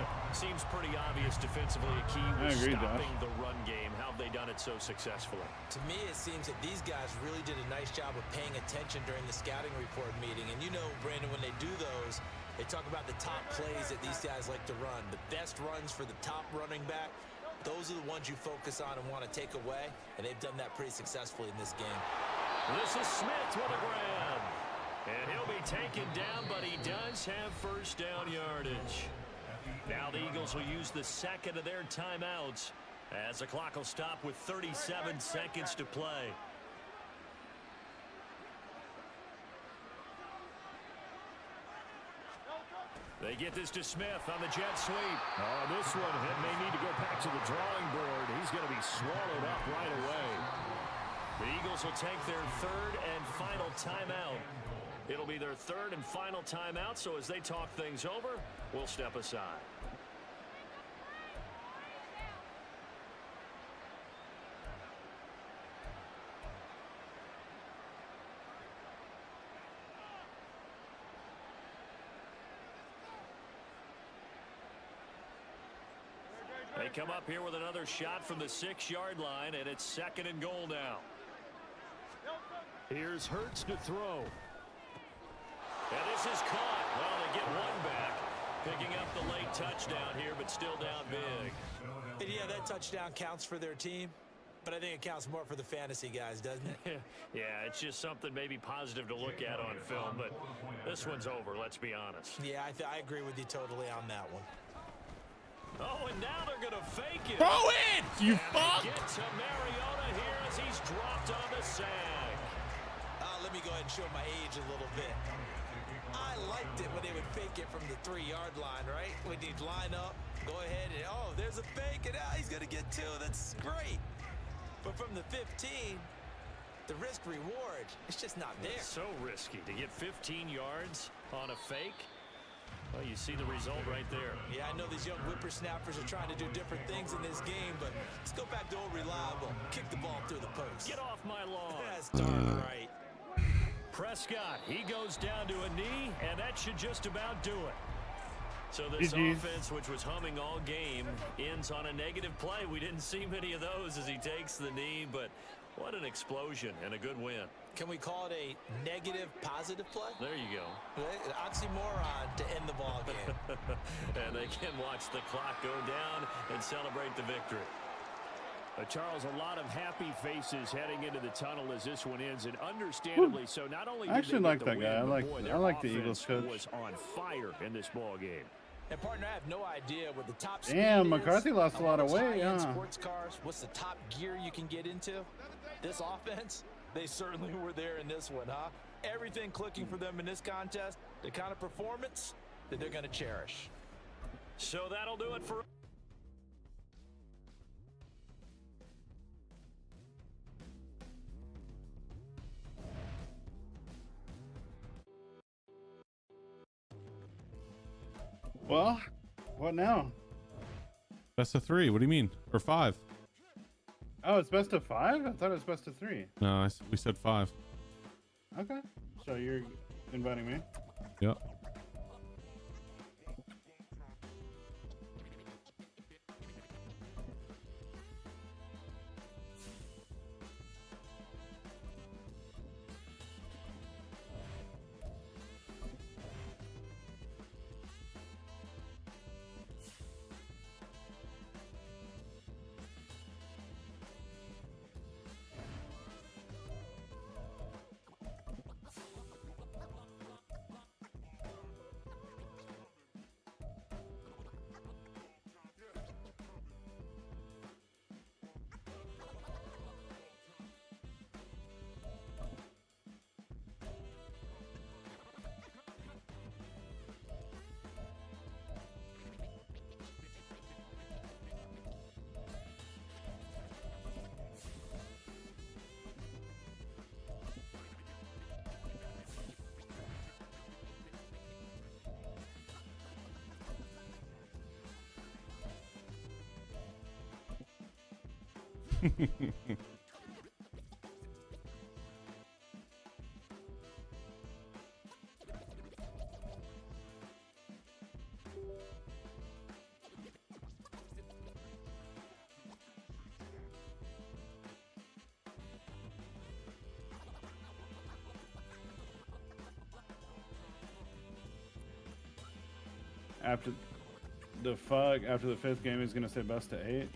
good. Seems pretty obvious defensively. A key was stopping the run game. How have they done it so successfully? To me, it seems that these guys really did a nice job of paying attention during the scouting report meeting. And you know, Brandon, when they do those, they talk about the top plays that these guys like to run. The best runs for the top running back, those are the ones you focus on and want to take away. And they've done that pretty successfully in this game. This is Smith with a grab. And he'll be taken down, but he does have first down yardage. Now the Eagles will use the second of their timeouts as the clock will stop with 37 seconds to play. They get this to Smith on the jet sweep. Oh, this one may need to go back to the drawing board. He's going to be swallowed up right away. The Eagles will take their third and final timeout. It'll be their third and final timeout, so as they talk things over, we'll step aside. They come up here with another shot from the 6-yard line, and it's second and goal now. Here's Hurts to throw. And this is caught. Well, they get one back, picking up the late touchdown here, but still down big. And yeah, that touchdown counts for their team, but I think it counts more for the fantasy guys, doesn't it? Yeah, it's just something maybe positive to look at on film, but this one's over, let's be honest. Yeah, I agree with you totally on that one. Oh, and now they're going to fake it. Throw it, you fuck! Get to Mariota here as he's dropped on the sag. Let me go ahead and show my age a little bit. I liked it when they would fake it from the 3-yard line, right? When you'd line up, go ahead and, oh, there's a fake, and he's going to get 2. That's great. But from the 15, the risk reward, it's just not there. It's so risky to get 15 yards on a fake. Well, you see the result right there. Yeah, I know these young whippersnappers are trying to do different things in this game, but let's go back to old reliable. Kick the ball through the post. Get off my lawn. That's darn right. Prescott, he goes down to a knee, and that should just about do it. So this offense, which was humming all game, ends on a negative play. We didn't see many of those as he takes the knee, but what an explosion and a good win. Can we call it a negative positive play? There you go. An oxymoron to end the ball game. And they can watch the clock go down and celebrate the victory. Charles, a lot of happy faces heading into the tunnel as this one ends, and understandably so. Not only did I actually they like get that the guy. win, I like the Eagles coach. Was on fire in this ball game. And partner, I have no idea what the top. Damn, McCarthy lost a lot of weight. Yeah. Sports cars. What's the top gear you can get into? This offense, they certainly were there in this one, huh? Everything clicking for them in this contest. The kind of performance that they're going to cherish. So that'll do it for. Well, what now? Best of 3. What do you mean? Or 5? Oh, it's best of 5? I thought it was best of 3. No, we said 5. Okay. So you're inviting me? Yep. After the fifth game, he's gonna say best of 8.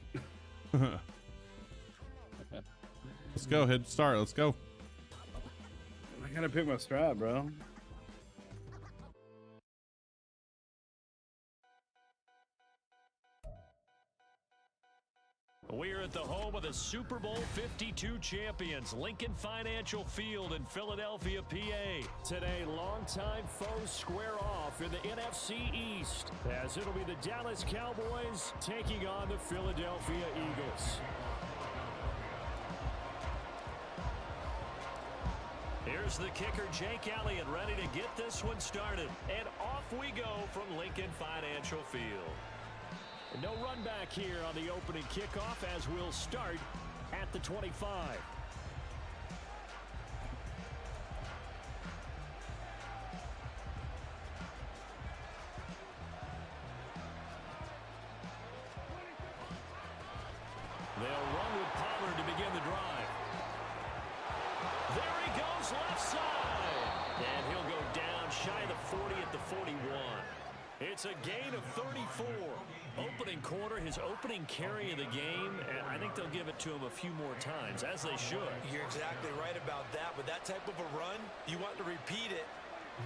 Let's go. Hit start. Let's go. I gotta pick my strat, bro. We're at the home of the Super Bowl 52 champions, Lincoln Financial Field in Philadelphia, PA. Today, longtime foes square off in the NFC East, as it'll be the Dallas Cowboys taking on the Philadelphia Eagles. Here's the kicker, Jake Elliott, ready to get this one started. And off we go from Lincoln Financial Field. No run back here on the opening kickoff as we'll start at the 25. They'll run with Pollard to begin the drive. There he goes, left side. And he'll go down shy of the 40 at the 41. It's a gain of 34. Opening quarter, his opening carry of the game, and I think they'll give it to him a few more times, as they should. You're exactly right about that. With that type of a run, you want to repeat it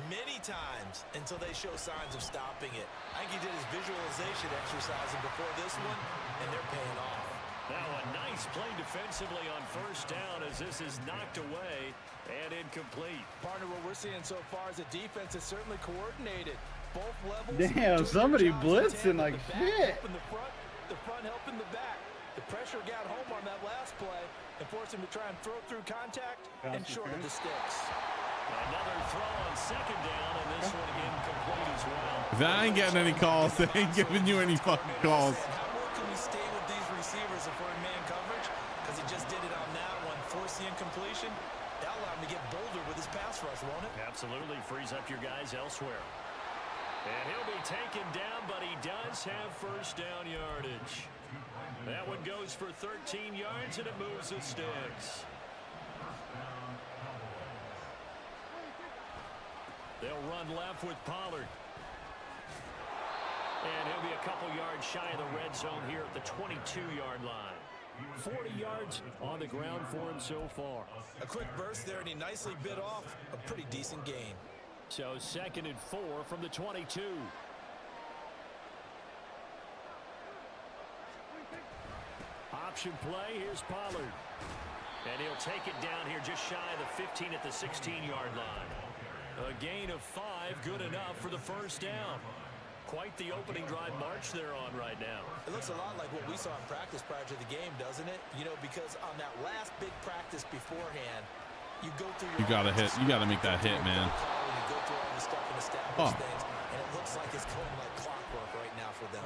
many times until they show signs of stopping it. I think he did his visualization exercising before this one, and they're paying off. Now a nice play defensively on first down as this is knocked away and incomplete. Partner, what we're seeing so far is a defense is certainly coordinated. Both levels. Damn, somebody blitzing like shit. The front helping the back. The pressure got home on that last play and forced him to try and throw through contact and shorten the sticks. Another throw on second down, and this one incomplete as well. I ain't getting any calls. They ain't giving you any fucking calls. How more can we stay with these receivers if we're in man coverage? Because he just did it on that one. Force the incompletion. That'll allow him to get bolder with his pass rush, won't it? Absolutely. Frees up your guys elsewhere. And he'll be taken down, but he does have first down yardage. That one goes for 13 yards, and it moves the sticks. They'll run left with Pollard. And he'll be a couple yards shy of the red zone here at the 22-yard line. 40 yards on the ground for him so far. A quick burst there, and he nicely bit off a pretty decent gain. So 2nd and 4 from the 22. Option play, here's Pollard. And he'll take it down here just shy of the 15 at the 16-yard line. A gain of 5, good enough for the first down. Quite the opening drive march they're on right now. It looks a lot like what we saw in practice prior to the game, doesn't it? You know, because on that last big practice beforehand, you go through your... You gotta hit. You gotta make that hit, man. You go through all the stuff and establish things, and it looks like it's going like clockwork right now for them.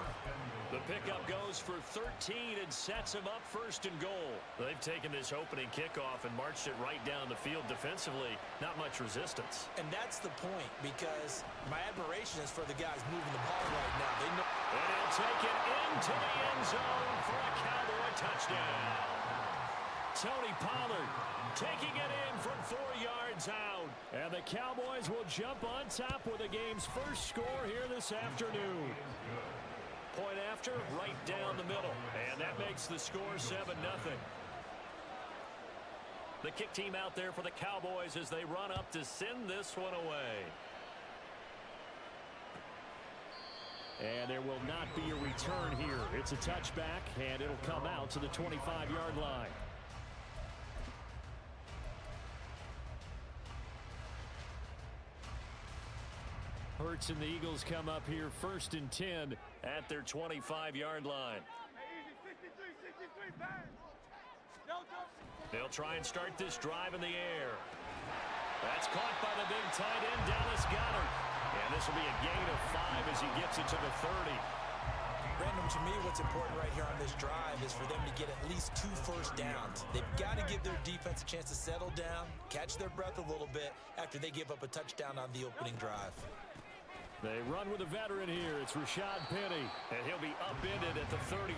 The pickup goes for 13 and sets him up 1st and goal. They've taken this opening kickoff and marched it right down the field defensively. Not much resistance. And that's the point, because my admiration is for the guys moving the ball right now. They know. And he'll take it into the end zone for a Cowboy touchdown. Tony Pollard taking it in from 4 yards out. And the Cowboys will jump on top with the game's first score here this afternoon. Point after, right down the middle. And that makes the score 7-0. The kick team out there for the Cowboys as they run up to send this one away. And there will not be a return here. It's a touchback, and it'll come out to the 25-yard line. Hurts and the Eagles come up here 1st and 10 at their 25-yard line. They'll try and start this drive in the air. That's caught by the big tight end, Dallas Goedert. And this will be a gain of 5 as he gets it to the 30. Brandon, to me, what's important right here on this drive is for them to get at least 2 first downs. They've got to give their defense a chance to settle down, catch their breath a little bit after they give up a touchdown on the opening drive. They run with a veteran here. It's Rashad Penny, and he'll be upended at the 33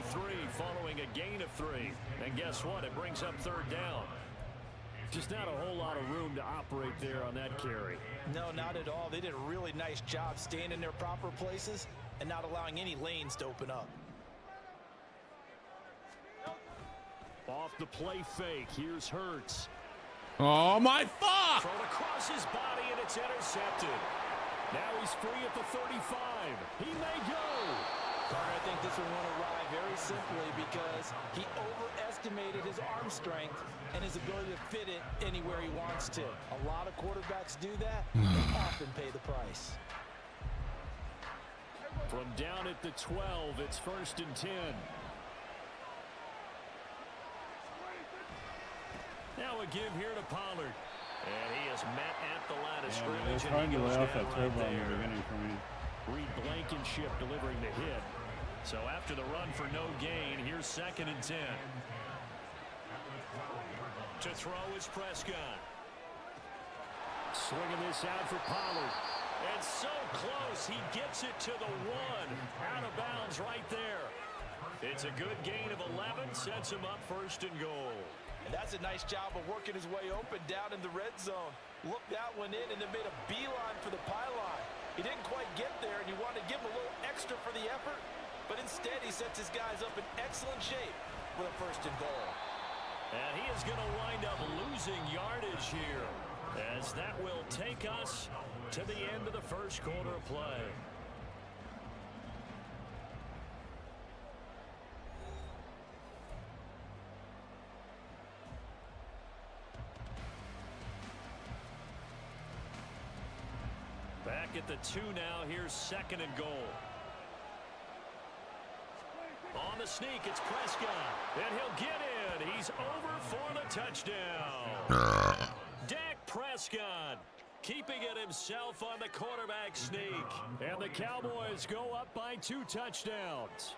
following a gain of 3. And guess what? It brings up 3rd down. Just not a whole lot of room to operate there on that carry. No, not at all. They did a really nice job staying in their proper places and not allowing any lanes to open up. Off the play fake, here's Hurts. Oh, my fuck! Thrown across his body, and it's intercepted. Now he's free at the 35. He may go. I think this one won't arrive very simply because he overestimated his arm strength and his ability to fit it anywhere he wants to. A lot of quarterbacks do that and often pay the price. From down at the 12, it's 1st and 10. Now a give here to Pollard. And he is met at the line of scrimmage. They're trying to lay off that turbo in the beginning for me. Reed Blankenship delivering the hit. So after the run for no gain, here's 2nd and 10. To throw is Prescott. Swinging this out for Pollard. And so close, he gets it to the 1. Out of bounds right there. It's a good gain of 11, sets him up 1st and goal. And that's a nice job of working his way open down in the red zone. Looked that one in and then made a beeline for the pylon. He didn't quite get there, and you want to give him a little extra for the effort, but instead he sets his guys up in excellent shape with a 1st and goal. And he is going to wind up losing yardage here, as that will take us to the end of the 1st quarter of play. Back at the 2 now, here's 2nd and goal. On the sneak, it's Prescott, and he'll get in. He's over for the touchdown. Dak Prescott keeping it himself on the quarterback sneak. And the Cowboys go up by 2 touchdowns.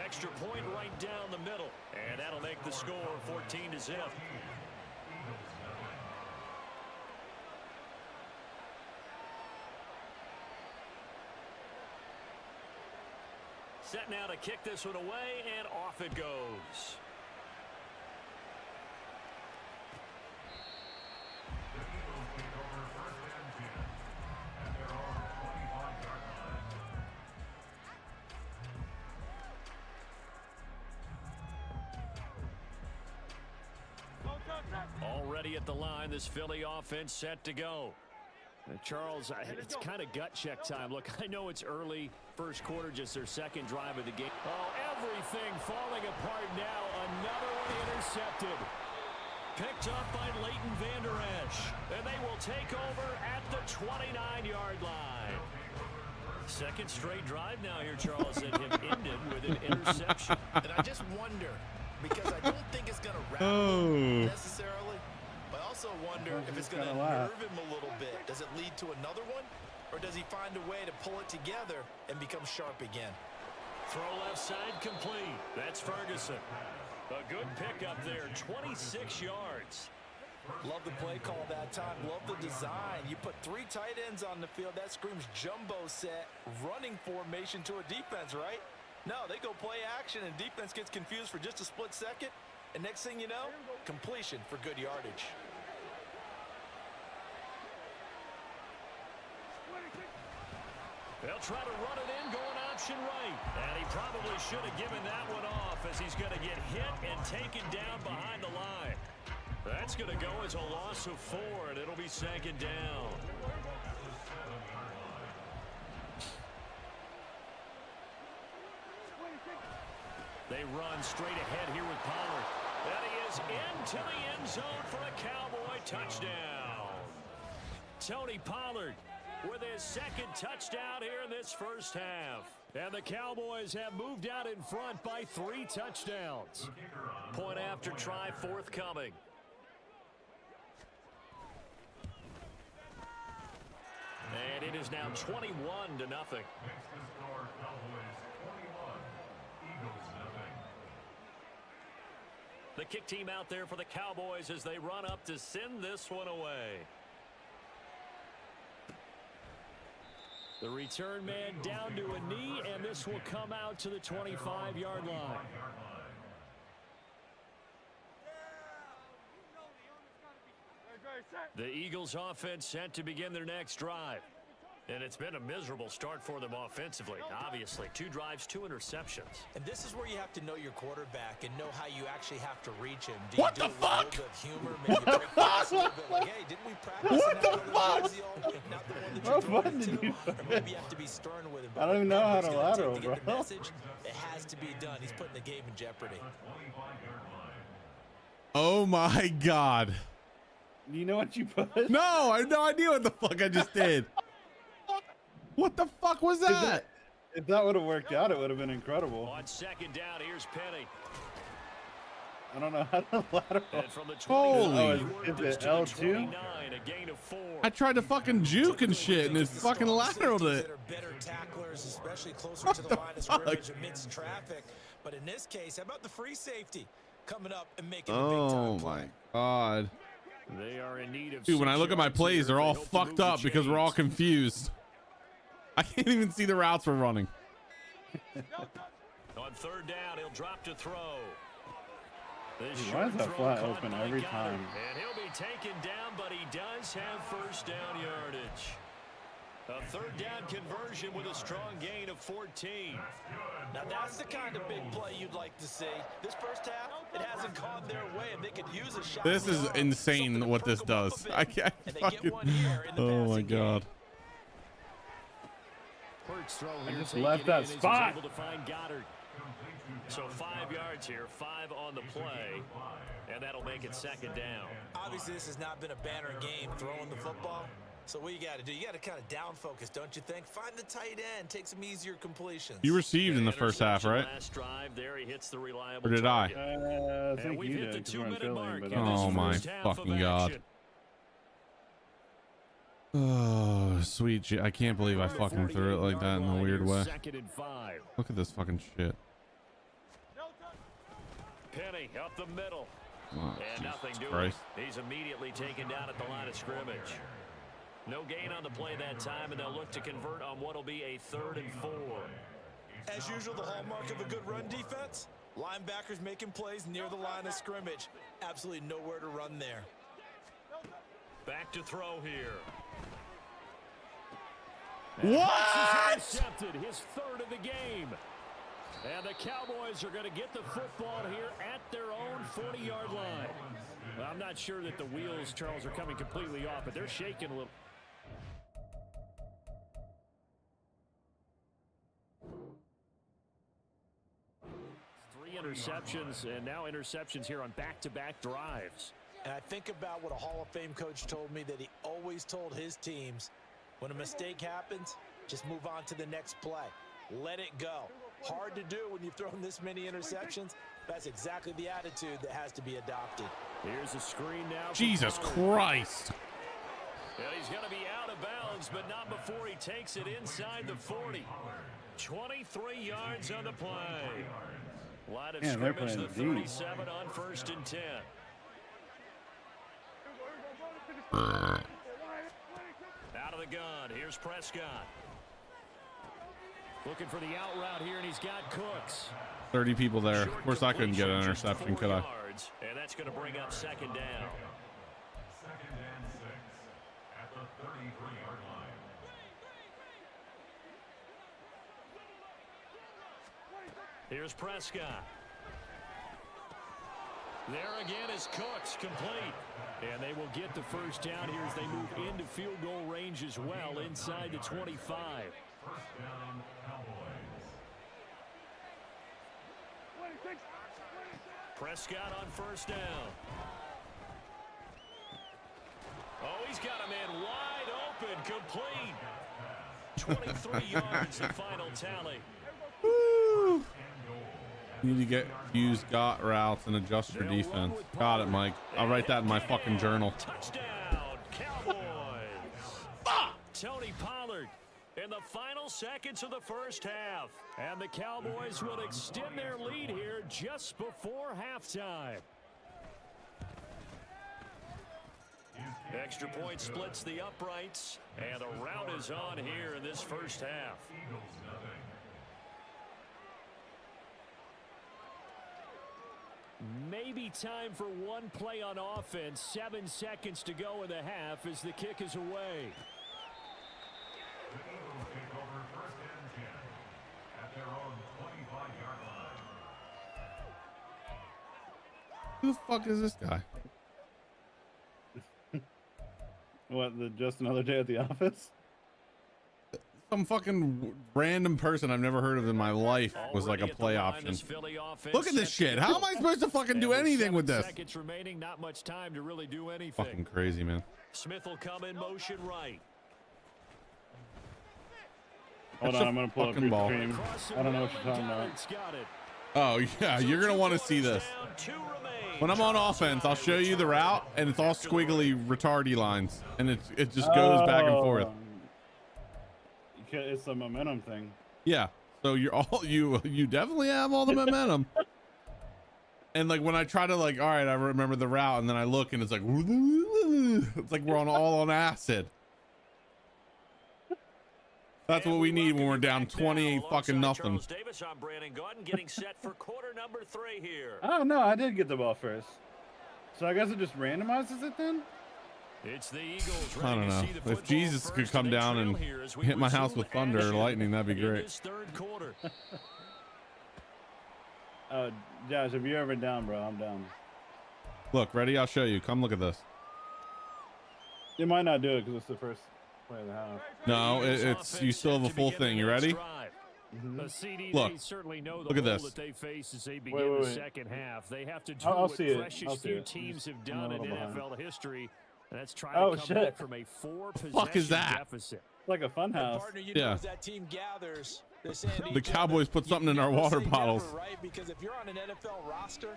Extra point right down the middle, and that'll make the score 14-0. Set now to kick this one away, and off it goes. Already at the line, this Philly offense set to go. Charles, it's kind of gut check time. Look, I know it's early, 1st quarter, just their 2nd drive of the game. Oh, everything falling apart now. Another one intercepted. Picked up by Leighton Vander Esch. And they will take over at the 29-yard line. 2nd straight drive now here, Charles, and him ended with an interception. And I just wonder, because I don't think it's going to rattle necessarily, but I also wonder if it's going to nerve him a little bit. Does it lead to another one? Or does he find a way to pull it together and become sharp again? Throw left side complete. That's Ferguson. A good pickup there, 26 yards. Love the play call that time. Love the design. You put 3 tight ends on the field. That screams jumbo set, running formation to a defense, right? No, they go play action, and defense gets confused for just a split second. And next thing you know, completion for good yardage. They'll try to run it in, going option right. And he probably should have given that one off, as he's going to get hit and taken down behind the line. That's going to go as a loss of 4, and it'll be 2nd down. They run straight ahead here with Pollard. And he is into the end zone for a Cowboy touchdown. Tony Pollard with his 2nd touchdown here in this 1st half. And the Cowboys have moved out in front by 3 touchdowns. Point after try forthcoming. And it is now 21-0. The kick team out there for the Cowboys as they run up to send this one away. The return man down to a knee, and this will come out to the 25-yard line. The Eagles offense set to begin their next drive. And it's been a miserable start for them offensively. Obviously, 2 drives, 2 interceptions. And this is where you have to know your quarterback and know how you actually have to reach him. Do What you the do fuck? A little bit of humor, maybe break the ice a little bit like, hey, didn't we practice What the fuck? Not the one that What you're button did you or maybe you have to be stern with him. I don't even know how to lateral, to get the bro. message. It has to be done. He's putting the game in jeopardy. Oh my God. You know what you put? No, I have no idea what the fuck I just did. What the fuck was that? If that would have worked out, it would have been incredible. On second down, here's Penny. I don't know how to lateral. And from the 20, Holy. Is it L2? A gain of 4. I tried to fucking juke and shit and it fucking lateraled it. That are better tacklers, especially closer to the line of scrimmage amidst traffic. But in this case, how about the free safety coming up and making a big Oh time my play? God. They are in need of Dude, when I 6 look at my yards plays, here. they're all They hope to fucked move the up because we're all chains. confused. I can't even see the routes we're running. On third down, he'll drop to throw. This Dude, why is short that throw flat caught open by every Goddard. time? And he'll be taken down, but he does have first down yardage. A third down conversion with a strong gain of 14. Now that's the kind of big play you'd like to see. This first half, it hasn't gone their way, and they could use a shot. This in the is arm, insane something to what this perk 'em up a does. bit, I can't and they fucking. get one here in the Oh my passing game. God. Hurts throw I here just taken left that in as he's spot. able to find Goddard. So 5 yards here, 5 on the play, and that'll make it second down. Obviously, this has not been a banner game throwing the football. So what you got to do, you got to kind of down focus, don't you think? Find the tight end, take some easier completions. You received in the first half, right? Last drive there, he hits the reliable Or did I? target. I And think we've you hit did the because we're in 2-minute Philly, mark but in I this Oh my first half of fucking God. action. Oh, sweet. I can't believe I fucking threw it like that in a weird way. Second and 5. Look at this fucking shit. Penny up the middle. Oh, And nothing Jesus doing. Christ. He's immediately taken down at the line of scrimmage. No gain on the play that time, and they'll look to convert on what'll be a 3rd and 4. As usual, the hallmark of a good run defense, linebackers making plays near the line of scrimmage. Absolutely nowhere to run there. Back to throw here. What? Intercepted, his 3rd of the game. And the Cowboys are going to get the football here at their own 40-yard line. Well, I'm not sure that the wheels, Charles, are coming completely off, but they're shaking a little. Three interceptions, and now interceptions here on back-to-back drives. And I think about what a Hall of Fame coach told me that he always told his teams, when a mistake happens, just move on to the next play. Let it go. Hard to do when you've thrown this many interceptions. That's exactly the attitude that has to be adopted. Here's a screen now. Jesus Christ. Yeah, he's going to be out of bounds, but not before he takes it inside the 40. 23 yards on the play. Line of Man, they're scrimmage, the playing deep. 37 on 1st and 10. Out of the gun. Here's Prescott. Looking for the out route here, and he's got Cooks. 30 people there. Of Short course, I couldn't get an completion, just interception, 4 could I? yards, and that's going to bring up second down. 2nd and 6 at the 33-yard line. Here's Prescott. There again is Cooks, complete. And they will get the first down here as they move into field goal range as well, inside the 25. First down, Cowboys. Prescott on first down. Oh, he's got a man wide open, complete. 23 yards, the final tally. Woo. You need to use got routes and adjust your defense. Got it, Mike. I'll write that in my fucking journal. Touchdown, Cowboys. Tony Pollard in the final seconds of the first half. And the Cowboys will extend their lead here just before halftime. Extra point splits the uprights, and the rout is on here in this first half. Eagles nothing. Maybe time for one play on offense. 7 seconds to go in the half as the kick is away. Who the fuck is this guy? What, just another day at the office? Some fucking random person I've never heard of in my life was like a play option. Look at this shit. How am I supposed to fucking do anything with this? Seconds remaining, not much time to really do anything. Fucking crazy, man. Smith will come in motion right. Hold on, I'm gonna pull up your stream. I don't know what you're talking about. Oh yeah, you're gonna want to see this. When I'm on offense, I'll show you the route, and it's all squiggly, retardy lines, and it just goes back and forth. It's a momentum thing. Yeah, so you're all you definitely have all the momentum. And like when I try to like, all right, I remember the route, and then I look, and it's like we're all on acid. That's what we need when we're down 28 fucking nothing. Oh no, I did get the ball first. So I guess it just randomizes it then? It's the Eagles. I don't know. If Jesus could come down and hit my house with thunder or lightning, that'd be great. Josh, if you're ever down, bro, I'm down. Look, ready? I'll show you. Come look at this. You might not do it because it's the first play of the half. No, it's you still have a full thing. You ready? Look. Look at this. Wait. Second half. They have to do I'll what see it. freshest few teams have done in NFL history. And that's trying to come shit. back from a 4-possession Fuck is that? deficit. Like a fun house. Yeah. That team gathers, they're saying, The Cowboys put something in our water bottles. right? Because if you're on an NFL roster,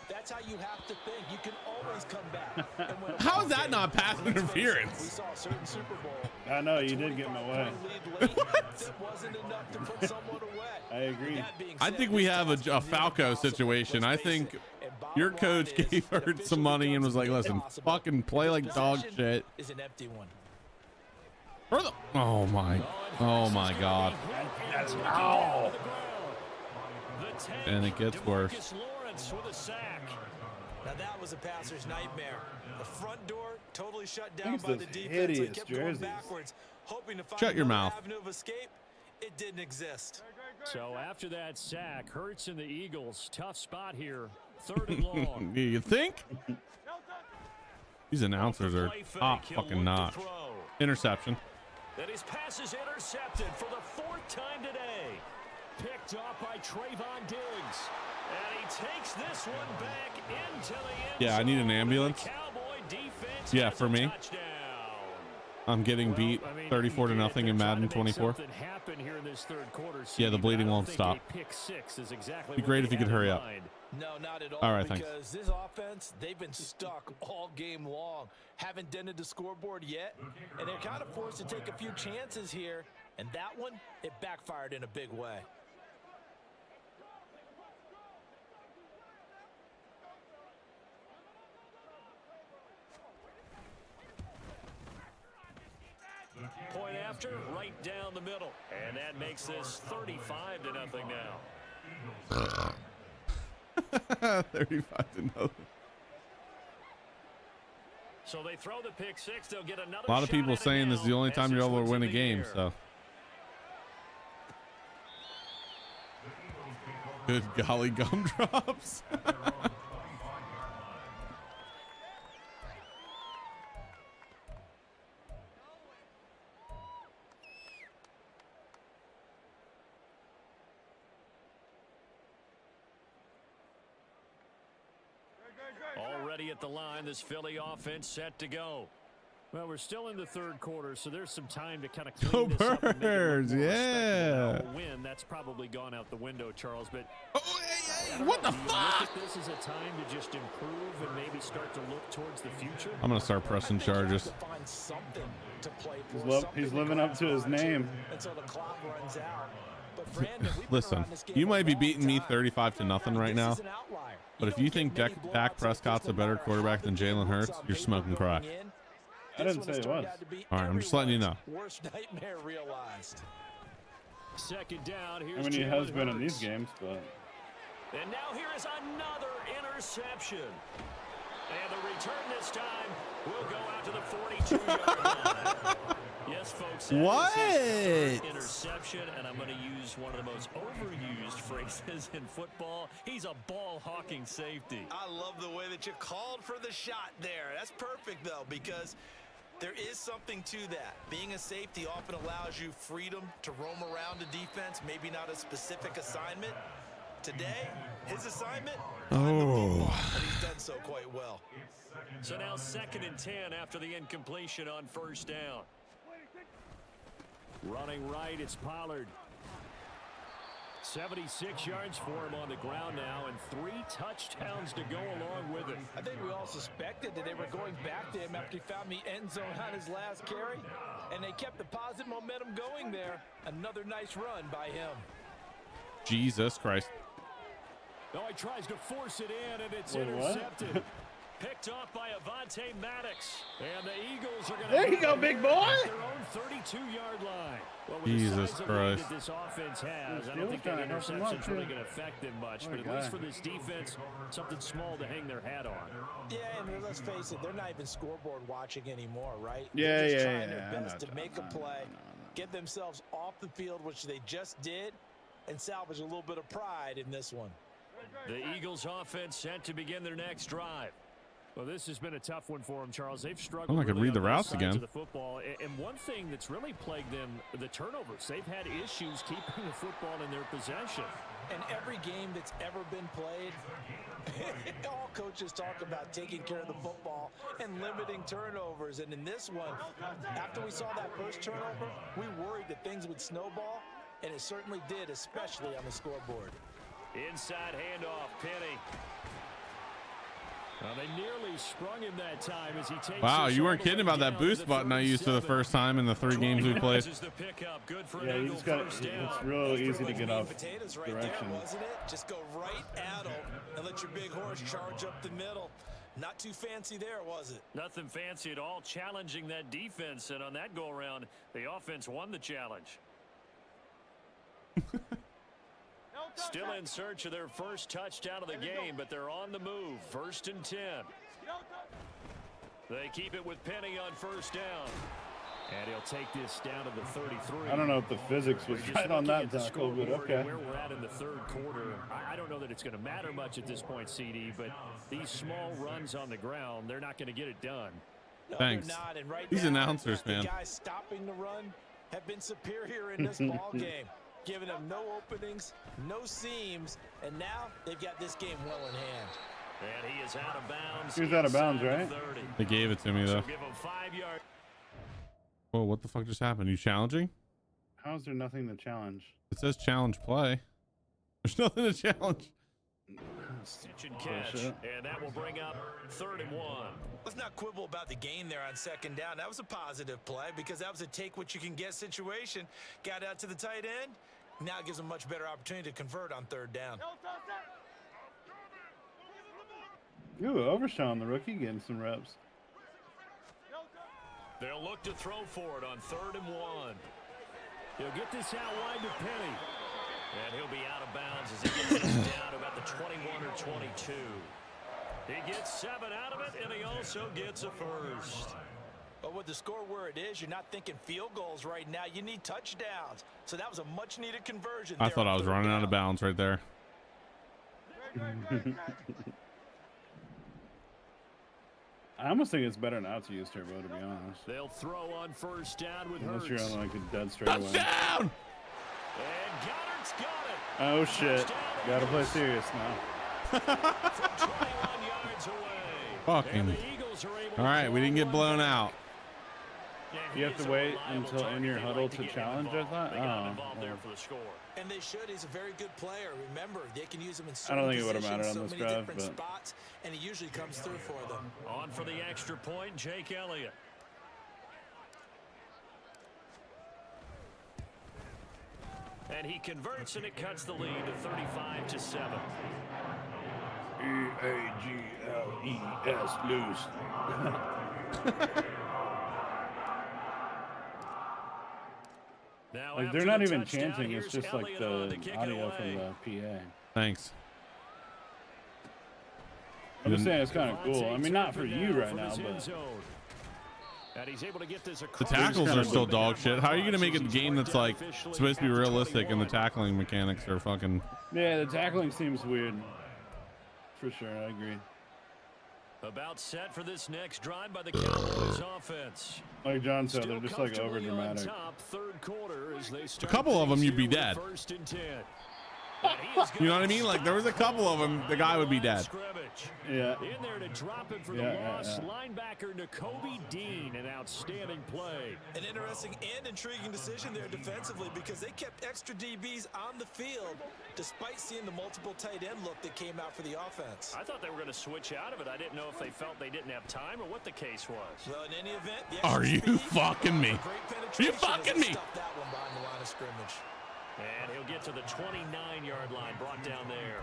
that's how you have to think. You can always come back. How is that not pass We interference? saw a certain Super Bowl. I know, you did get in my way. It wasn't enough to put someone away. I agree. I think we have a Falco situation. I think your coach gave Hurt some money and was like, listen, fucking play like dog shit. Is an empty one. Oh my God. Ow. And it gets worse. Now that was a passer's nightmare. The front door totally shut down It's by those the defense. hideous They kept going jerseys. backwards, hoping to find Shut your another mouth. avenue of escape. It didn't exist. So after that sack, Hurts and the Eagles, tough spot here. 3rd and long. You think? These announcers are fucking not. Interception. And his pass is intercepted for the 4th time today. Picked off by Trayvon Diggs. And he takes this one back into the end Yeah, I need an zone. ambulance. The Cowboy defense Yeah, has for a me. touchdown. I'm getting beat 34 to nothing in Madden 24. Yeah, the bleeding won't stop. Be great if you could hurry up. No, not at all. All right, thanks. Because this offense, they've been stuck all game long. Haven't dented the scoreboard yet. And they're kind of forced to take a few chances here. And that one, it backfired in a big way. Point after, right down the middle. And that makes this 35 to nothing now. 35 to nothing. So they throw the pick six. They'll get another A lot of shot people at it saying this is the now only as time you're it's able to win a in the game, air. so. Good golly gumdrops. Already at the line, this Philly offense set to go. Well, we're still in the 3rd quarter, so there's some time to kind of Go clean this up and make it look Birds, more yeah. respectable. Now, a win, that's probably gone out the window, Charles. But Oh, hey, what the do you fuck? look at this as a time to just improve and maybe start to look towards the future? I'm gonna start pressing charges. To find something to play for, He's living up to his name. until the clock runs out. But Brandon, we've been Listen, around this game you a might be long beating me time. 35 to nothing right This now, is an outlier. but if don't you think get many Dak blowouts like Prescott's this, a no better matter quarterback how than the game Jalen looks Hurts, on you're paper smoking crack. going in. I This didn't one say has it turned was. out to be All right, I'm just letting you know. everyone's worst nightmare realized. 2nd down. I Here's mean, he Jalen has been in these Hurts. games, but And now here is another interception. And the return this time will go out to the 42-yard line. Yes, folks. What? Interception, and I'm going to use one of the most overused phrases in football. He's a ball-hawking safety. I love the way that you called for the shot there. That's perfect, though, because there is something to that. Being a safety often allows you freedom to roam around the defense, maybe not a specific assignment. Today, his assignment, find the football, and he's done so quite well. So now 2nd and 10 after the incompletion on 1st down. Running right, it's Pollard. 76 yards for him on the ground now, and 3 touchdowns to go along with it. I think we all suspected that they were going back to him after he found the end zone on his last carry, and they kept the positive momentum going there. Another nice run by him. Jesus Christ. No, he tries to force it in, and it's intercepted. Picked off by Avonte Maddox. And the Eagles are going to... There you go, big boy! ...their own 32-yard line. Well, with Jesus the size Christ. of lead that this offense has, I don't think that interception's really going to affect them much. But at least for this defense, something small to hang their hat on. Yeah, and let's face it, they're not even scoreboard watching anymore, right? Yeah, they're just yeah, trying yeah. their best to make a play, get themselves off the field, which they just did, and salvage a little bit of pride in this one. The Eagles offense set to begin their next drive. Well, this has been a tough one for them, Charles. They've struggled. I could read the routes again. Of the football. And one thing that's really plagued them, the turnovers. They've had issues keeping the football in their possession. And every game that's ever been played, all coaches talk about taking care of the football and limiting turnovers. And in this one, after we saw that first turnover, we worried that things would snowball, and it certainly did, especially on the scoreboard. Inside handoff, Penny. Well, they nearly sprung him that time as he takes. Wow, you weren't kidding about that boost button I used for the first time in the 3 games we played. Yeah, you just got it's real easy to get off Right direction. there, wasn't it? Just go right at him and let your big horse charge up the middle. Not too fancy there, was it? Nothing fancy at all, challenging that defense, and on that go around, the offense won the challenge. Still in search of their first touchdown of the game, but they're on the move. 1st and 10. They keep it with Penny on 1st down. And he'll take this down to the 33. I don't know if the physics was right on that tackle, but okay. Where we're at in the 3rd quarter, I don't know that it's going to matter much at this point, CD, but these small runs on the ground, they're not going to get it done. No, Thanks. they're not. And right These now, announcers, man. The guys stopping the run have been superior in this ball game, giving them no openings, no seams, and now they've got this game well in hand. And he is out of bounds. He was out of bounds, right? They gave it to me, though. Give him 5 yards. Whoa, what the fuck just happened? You challenging? How is there nothing to challenge? It says challenge play. There's nothing to challenge. Stitch and catch, and that will bring up 3rd and 1. Let's not quibble about the gain there on 2nd down. That was a positive play because that was a take what you can get situation. Got out to the tight end. Now it gives them a much better opportunity to convert on 3rd down. Ooh, Overshawn, the rookie, getting some reps. They'll look to throw for it on 3rd and 1. He'll get this out wide to Penny. And he'll be out of bounds as he gets this down to about the 21 or 22. He gets 7 out of it, and he also gets a first. But with the score where it is, you're not thinking field goals right now. You need touchdowns. So that was a much-needed conversion. I thought I was running out of bounds right there. I almost think it's better not to use turbo, to be honest. They'll throw on 1st down with Unless Hurts. you're on like a dead straightaway. Touchdown! And Goddard's got it. Oh shit! Gotta play serious now. From 21 yards away. Fucking. And the Eagles are able All right, to we didn't get pull blown one out. back. You have to wait until in your huddle to challenge, I thought? They got him Oh, involved there well. for the score. And they should. He's a very good player. Remember, they can use him in I so don't many think it would've positions, mattered on so this many drive, different but- spots, and he usually comes through for them. On for the extra point, Jake Elliott. And he converts, and it cuts the lead to 35-7. E-A-G-L-E-S, loose. Now Like, after they're not the even touchdown, chanting, it's here's just like Elliott on the to kick it audio away. from the PA. Thanks. I'm just saying it's kind of cool. I mean, not for you right now, but The tackles are still dog shit. How are you gonna make a game that's like supposed to be realistic and the tackling mechanics are fucking? yeah, the tackling seems weird. For sure, I agree. About set for this next drive by the Cowboys offense. Like John said, they're just like over dramatic. Third quarter as they A couple of them, you'd be dead. First and 10. You know what I mean? Like there was a couple of them, the guy would be dead. Yeah. In there to drop it for the loss, linebacker Nakobe Dean, an outstanding play. An interesting and intriguing decision there defensively because they kept extra DBs on the field despite seeing the multiple tight end look that came out for the offense. I thought they were going to switch out of it. I didn't know if they felt they didn't have time or what the case was. Well, in any event, the Are extra you speed, fucking me? great Are you penetration fucking as they me? stuffed that one behind the line of scrimmage. And he'll get to the 29-yard line, brought down there.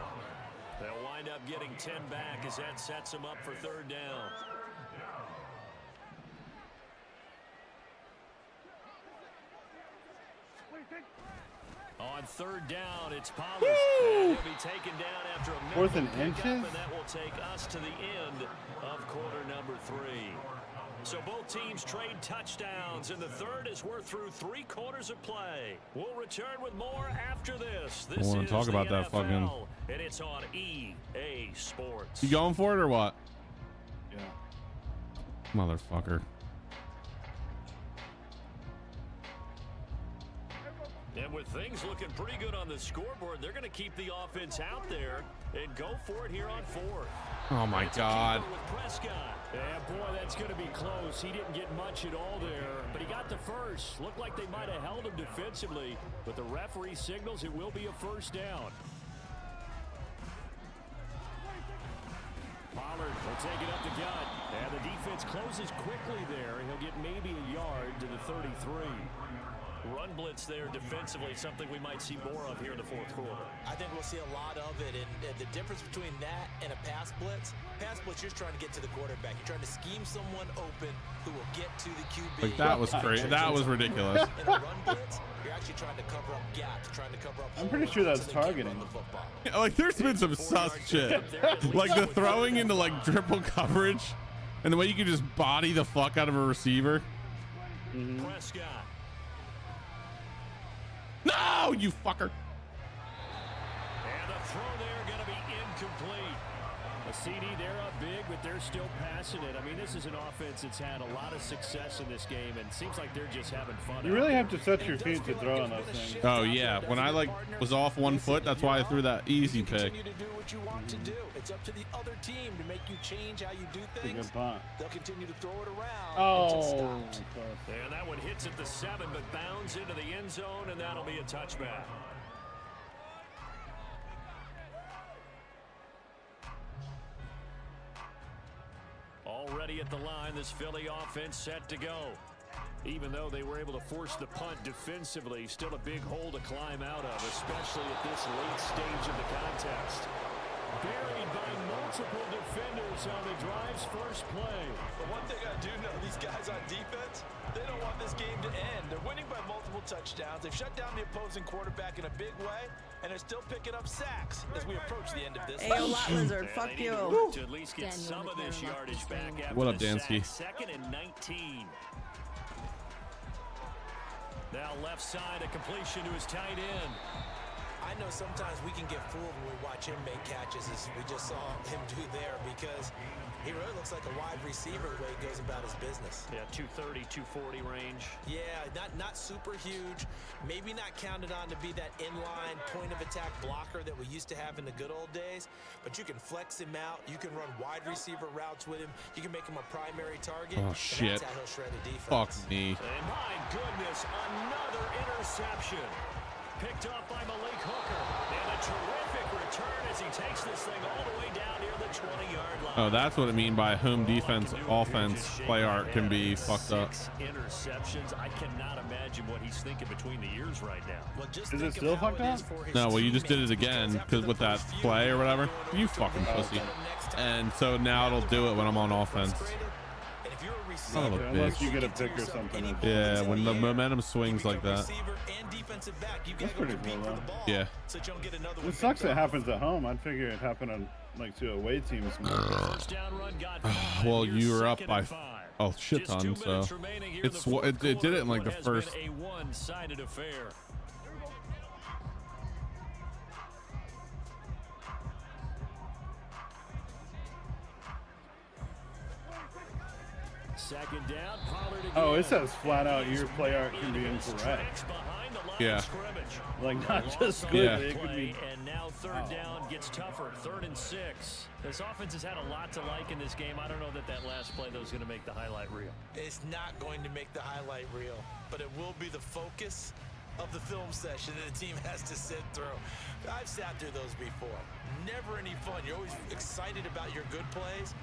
They'll wind up getting 10 back as that sets them up for third down. On third down, it's Pollard. And he'll be taken down after a minute. 4th and inches? And that will take us to the end of quarter number 3. So both teams trade touchdowns, and the third is we're through 3 quarters of play. We'll return with more after this. This wanna is talk the about that NFL, fucking- and it's on EA Sports. You going for it or what? Yeah. Motherfucker. And with things looking pretty good on the scoreboard, they're going to keep the offense out there and go for it here on 4th. Oh my God. With Prescott. Yeah, boy, that's going to be close. He didn't get much at all there, but he got the first. Looked like they might have held him defensively, but the referee signals it will be a first down. Pollard will take it up the gut, and the defense closes quickly there. He'll get maybe a yard to the 33. Run blitz there defensively, something we might see more of here in the 4th quarter. I think we'll see a lot of it, and the difference between that and a pass blitz, you're trying to get to the quarterback. You're trying to scheme someone open who will get to the QB. Like that was crazy. That was ridiculous. In a run blitz, you're actually trying to cover up gaps, trying to cover up. I'm pretty sure that's targeting. Yeah, like there's been some sus shit. Like the throwing into like triple coverage and the way you can just body the fuck out of a receiver. Prescott. No, you fucker. And the throw there going to be incomplete. A CD, they're up big, but they're still passing it. I mean, this is an offense that's had a lot of success in this game, and it seems like they're just having fun. You really have to set your feet to throw on those things. Oh yeah, when I like was off 1 foot, that's why I threw that easy pick. Continue to do what you want to do. It's up to the other team to make you change how you do things. Good punt. They'll continue to throw it around. Oh, And that one hits at the 7, but bounds into the end zone, and that'll be a touchback. Already at the line, this Philly offense set to go. Even though they were able to force the punt defensively, still a big hole to climb out of, especially at this late stage of the contest. Buried by multiple defenders on the drive's first play. But one thing I do know, these guys on defense, they don't want this game to end. They're winning by multiple touchdowns. They've shut down the opposing quarterback in a big way, and they're still picking up sacks as we approach the end of this. Ayo, lot lizard, fuck They need you. to work to at least get Daniel some of this McLaren yardage left back the after What up, the Dansky? sack. 2nd and 19. Now left side, a completion to his tight end. I know sometimes we can get fooled when we watch him make catches as we just saw him do there because he really looks like a wide receiver the way he goes about his business. Yeah, 230, 240 range. Yeah, not super huge. Maybe not counted on to be that inline point of attack blocker that we used to have in the good old days, but you can flex him out. You can run wide receiver routes with him. You can make him a primary target. Oh, and shit. That's how he'll shred a defense. Fuck me. And my goodness, another interception. Picked up by Malik Hooker. And a terrific return as he takes this thing all the way down near the 20-yard line. Oh, that's what I mean by home defense, offense, play art can be fucked up. 6 interceptions. I cannot imagine what he's thinking between the ears right now. Well, just Is it think of still how fucked it is up? for his No, well, you just did it teammates, again because because after with the that first few, play or whatever. they're going You over fucking it pussy. next time. And so now it'll do it when I'm on offense. And if you're a Son of a receiver, Unless you bitch. get a pick or something. Yeah, when the momentum swings like that. receiver and defensive back. You That's gotta go pretty compete cool, for the ball. Yeah. So that you don't get another It one sucks picked it off. happens at home. I'd figure it happened on like to away teams more. First down run got 5. Well, Here's you were up 2nd by and 5. oh shit Just ton, 2 so minutes remaining here in the it's fourth it did quarter it in like of the what has been first. a one-sided affair. Second down, Pollard again. Oh, it says flat out your play art can be incorrect. Tracks behind the line Yeah. of scrimmage. Like not just Yeah. squiggly, it could Play, be. and now third down gets tougher. 3rd and 6. This offense has had a lot to like in this game. I don't know that last play though is going to make the highlight reel. It's not going to make the highlight reel, but it will be the focus of the film session that the team has to sit through. I've sat through those before. Never any fun. You're always excited about your good plays,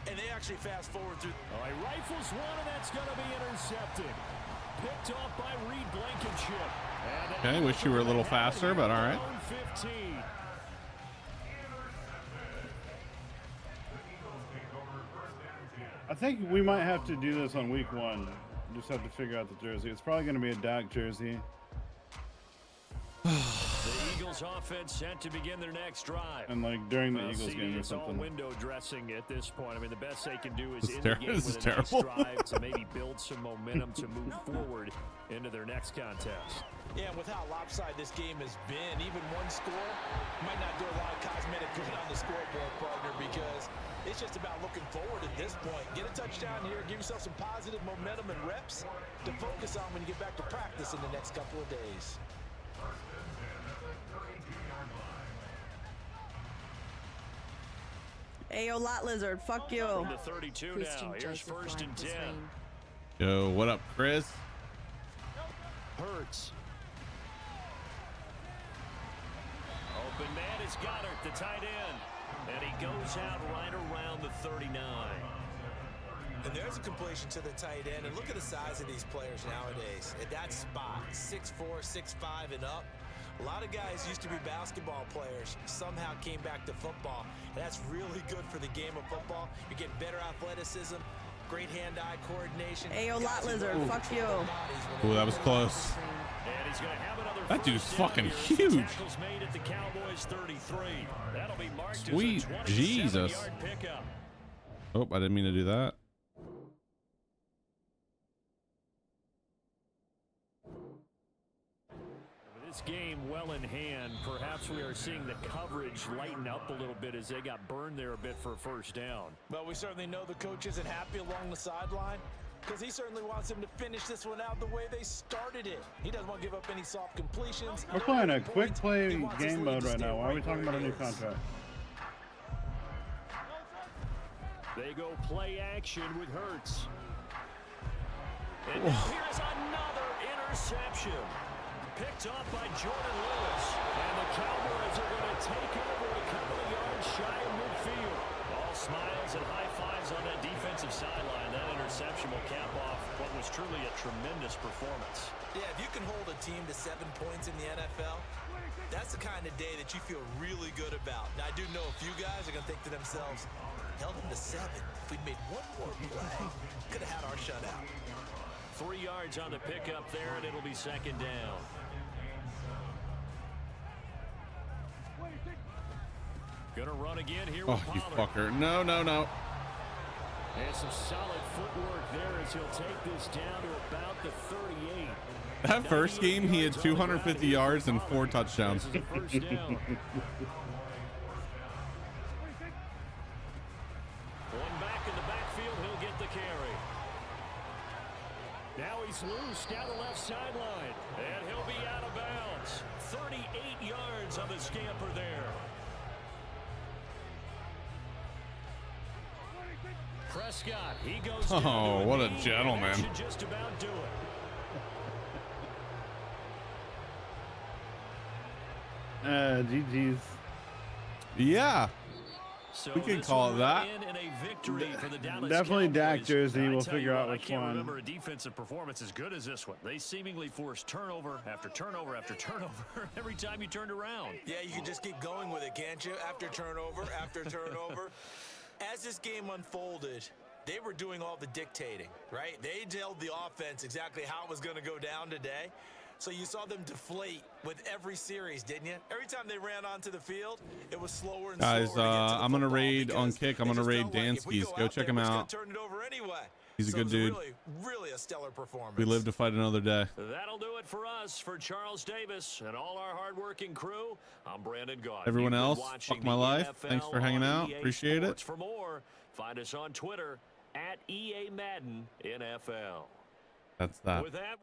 and they actually fast forward through. All right, rifles one, and that's going to be intercepted. Picked off by Reed Blankenship. And Okay, wish you were a little faster, but all right. 15. I think we might have to do this on week 1. Just have to figure out the jersey. It's probably going to be a Dak jersey. The Eagles offense set to begin their next drive. And like during the Well, Eagles CD, game or it's all something. window dressing at this point. I mean, the best they can do is This in is the ter- game this with is a nice terrible. drive to maybe build some momentum to move forward into their next contest. Yeah, and with how lopsided this game has been, even one score might not do a lot of cosmetic good on the scoreboard, partner, because it's just about looking forward at this point. Get a touchdown here, give yourself some positive momentum and reps to focus on when you get back to practice in the next couple of days. Ayo, lot lizard. Fuck you. From the 32 Christian now. Here's Joseph 1st and Bryant 10. Basreen. Yo, what up, Chris? Hurts. Open man is Goddard, the tight end. And he goes out right around the 39. And there's a completion to the tight end. And look at the size of these players nowadays. At that spot, 6'4", 6'5", and up. A lot of guys used to be basketball players, somehow came back to football. And that's really good for the game of football. You're getting better athleticism, great hand-eye coordination. Ayo, lot Guys who lizard. know Fuck control you. their bodies when Ooh, they that was move. close. And he's going to have another That dude's first down fucking here as the huge. tackle's made at the Cowboys 33. That'll be marked Sweet as a 27-yard Jesus. pickup. Oh, I didn't mean to do that. With this game well in hand, perhaps we are seeing the coverage lighten up a little bit as they got burned there a bit for a first down. Well, we certainly know the coach isn't happy along the sideline because he certainly wants them to finish this one out the way they started it. He doesn't want to give up any soft completions. We're no playing a extra quick points. play He wants his game lead mode to right stay now. Why are we talking where about a it new is. contract? They go play action with Hurts. And now here's another interception. Picked off by Jordan Lewis. And the Cowboys are going to take over a couple of yards shy of midfield. All smiles and high fives on that defensive sideline. That interception will cap off what was truly a tremendous performance. Yeah, if you can hold a team to 7 points in the NFL, that's the kind of day that you feel really good about. Now, I do know a few guys are going to think to themselves, held them to 7. If we'd made one more play, could have had our shutout. 3 yards on the pickup there, and it'll be second down. Gonna run again here with Oh, you Pollard. fucker. No, no, no. And some solid footwork there as he'll take this down to about the 38. That first game, he had 250 yards and 4 touchdowns. This is a first down. One back in the backfield, he'll get the carry. Now he's loose down the left sideline, and he'll be out of bounds. 38 yards on the scamper there. Prescott, he goes down Oh, to what a knee, and gentleman. that should just about do it. GG's. Yeah. So We can this call will it that. end in a victory for the Dallas Definitely Dak Cowboys. jersey. I We'll tell figure you out what, which I can't one. remember a defensive performance as good as this one. They seemingly forced turnover after turnover after turnover every time you turned around. Yeah, you can just keep going with it, can't you? After turnover, after turnover. As this game unfolded, they were doing all the dictating, right? They told the offense exactly how it was going to go down today. So you saw them deflate with every series, didn't you? Every time they ran onto the field, it was slower and Guys, slower to get to the I'm gonna football raid on because Kick. I'm they gonna just raid felt like if we Dansky's. go Go out check there, him we're just gonna out. turn it over anyway. He's a So good it was dude. really a stellar performance. We live to fight another day. That'll do it for us. For Charles Davis and all our hardworking crew, I'm Brandon Gaudin. Everyone You've been else, watching fuck my the life. NFL Thanks for hanging on out. EA Appreciate Sports. it. For more, find us on Twitter @EA Madden NFL. That's that. With that.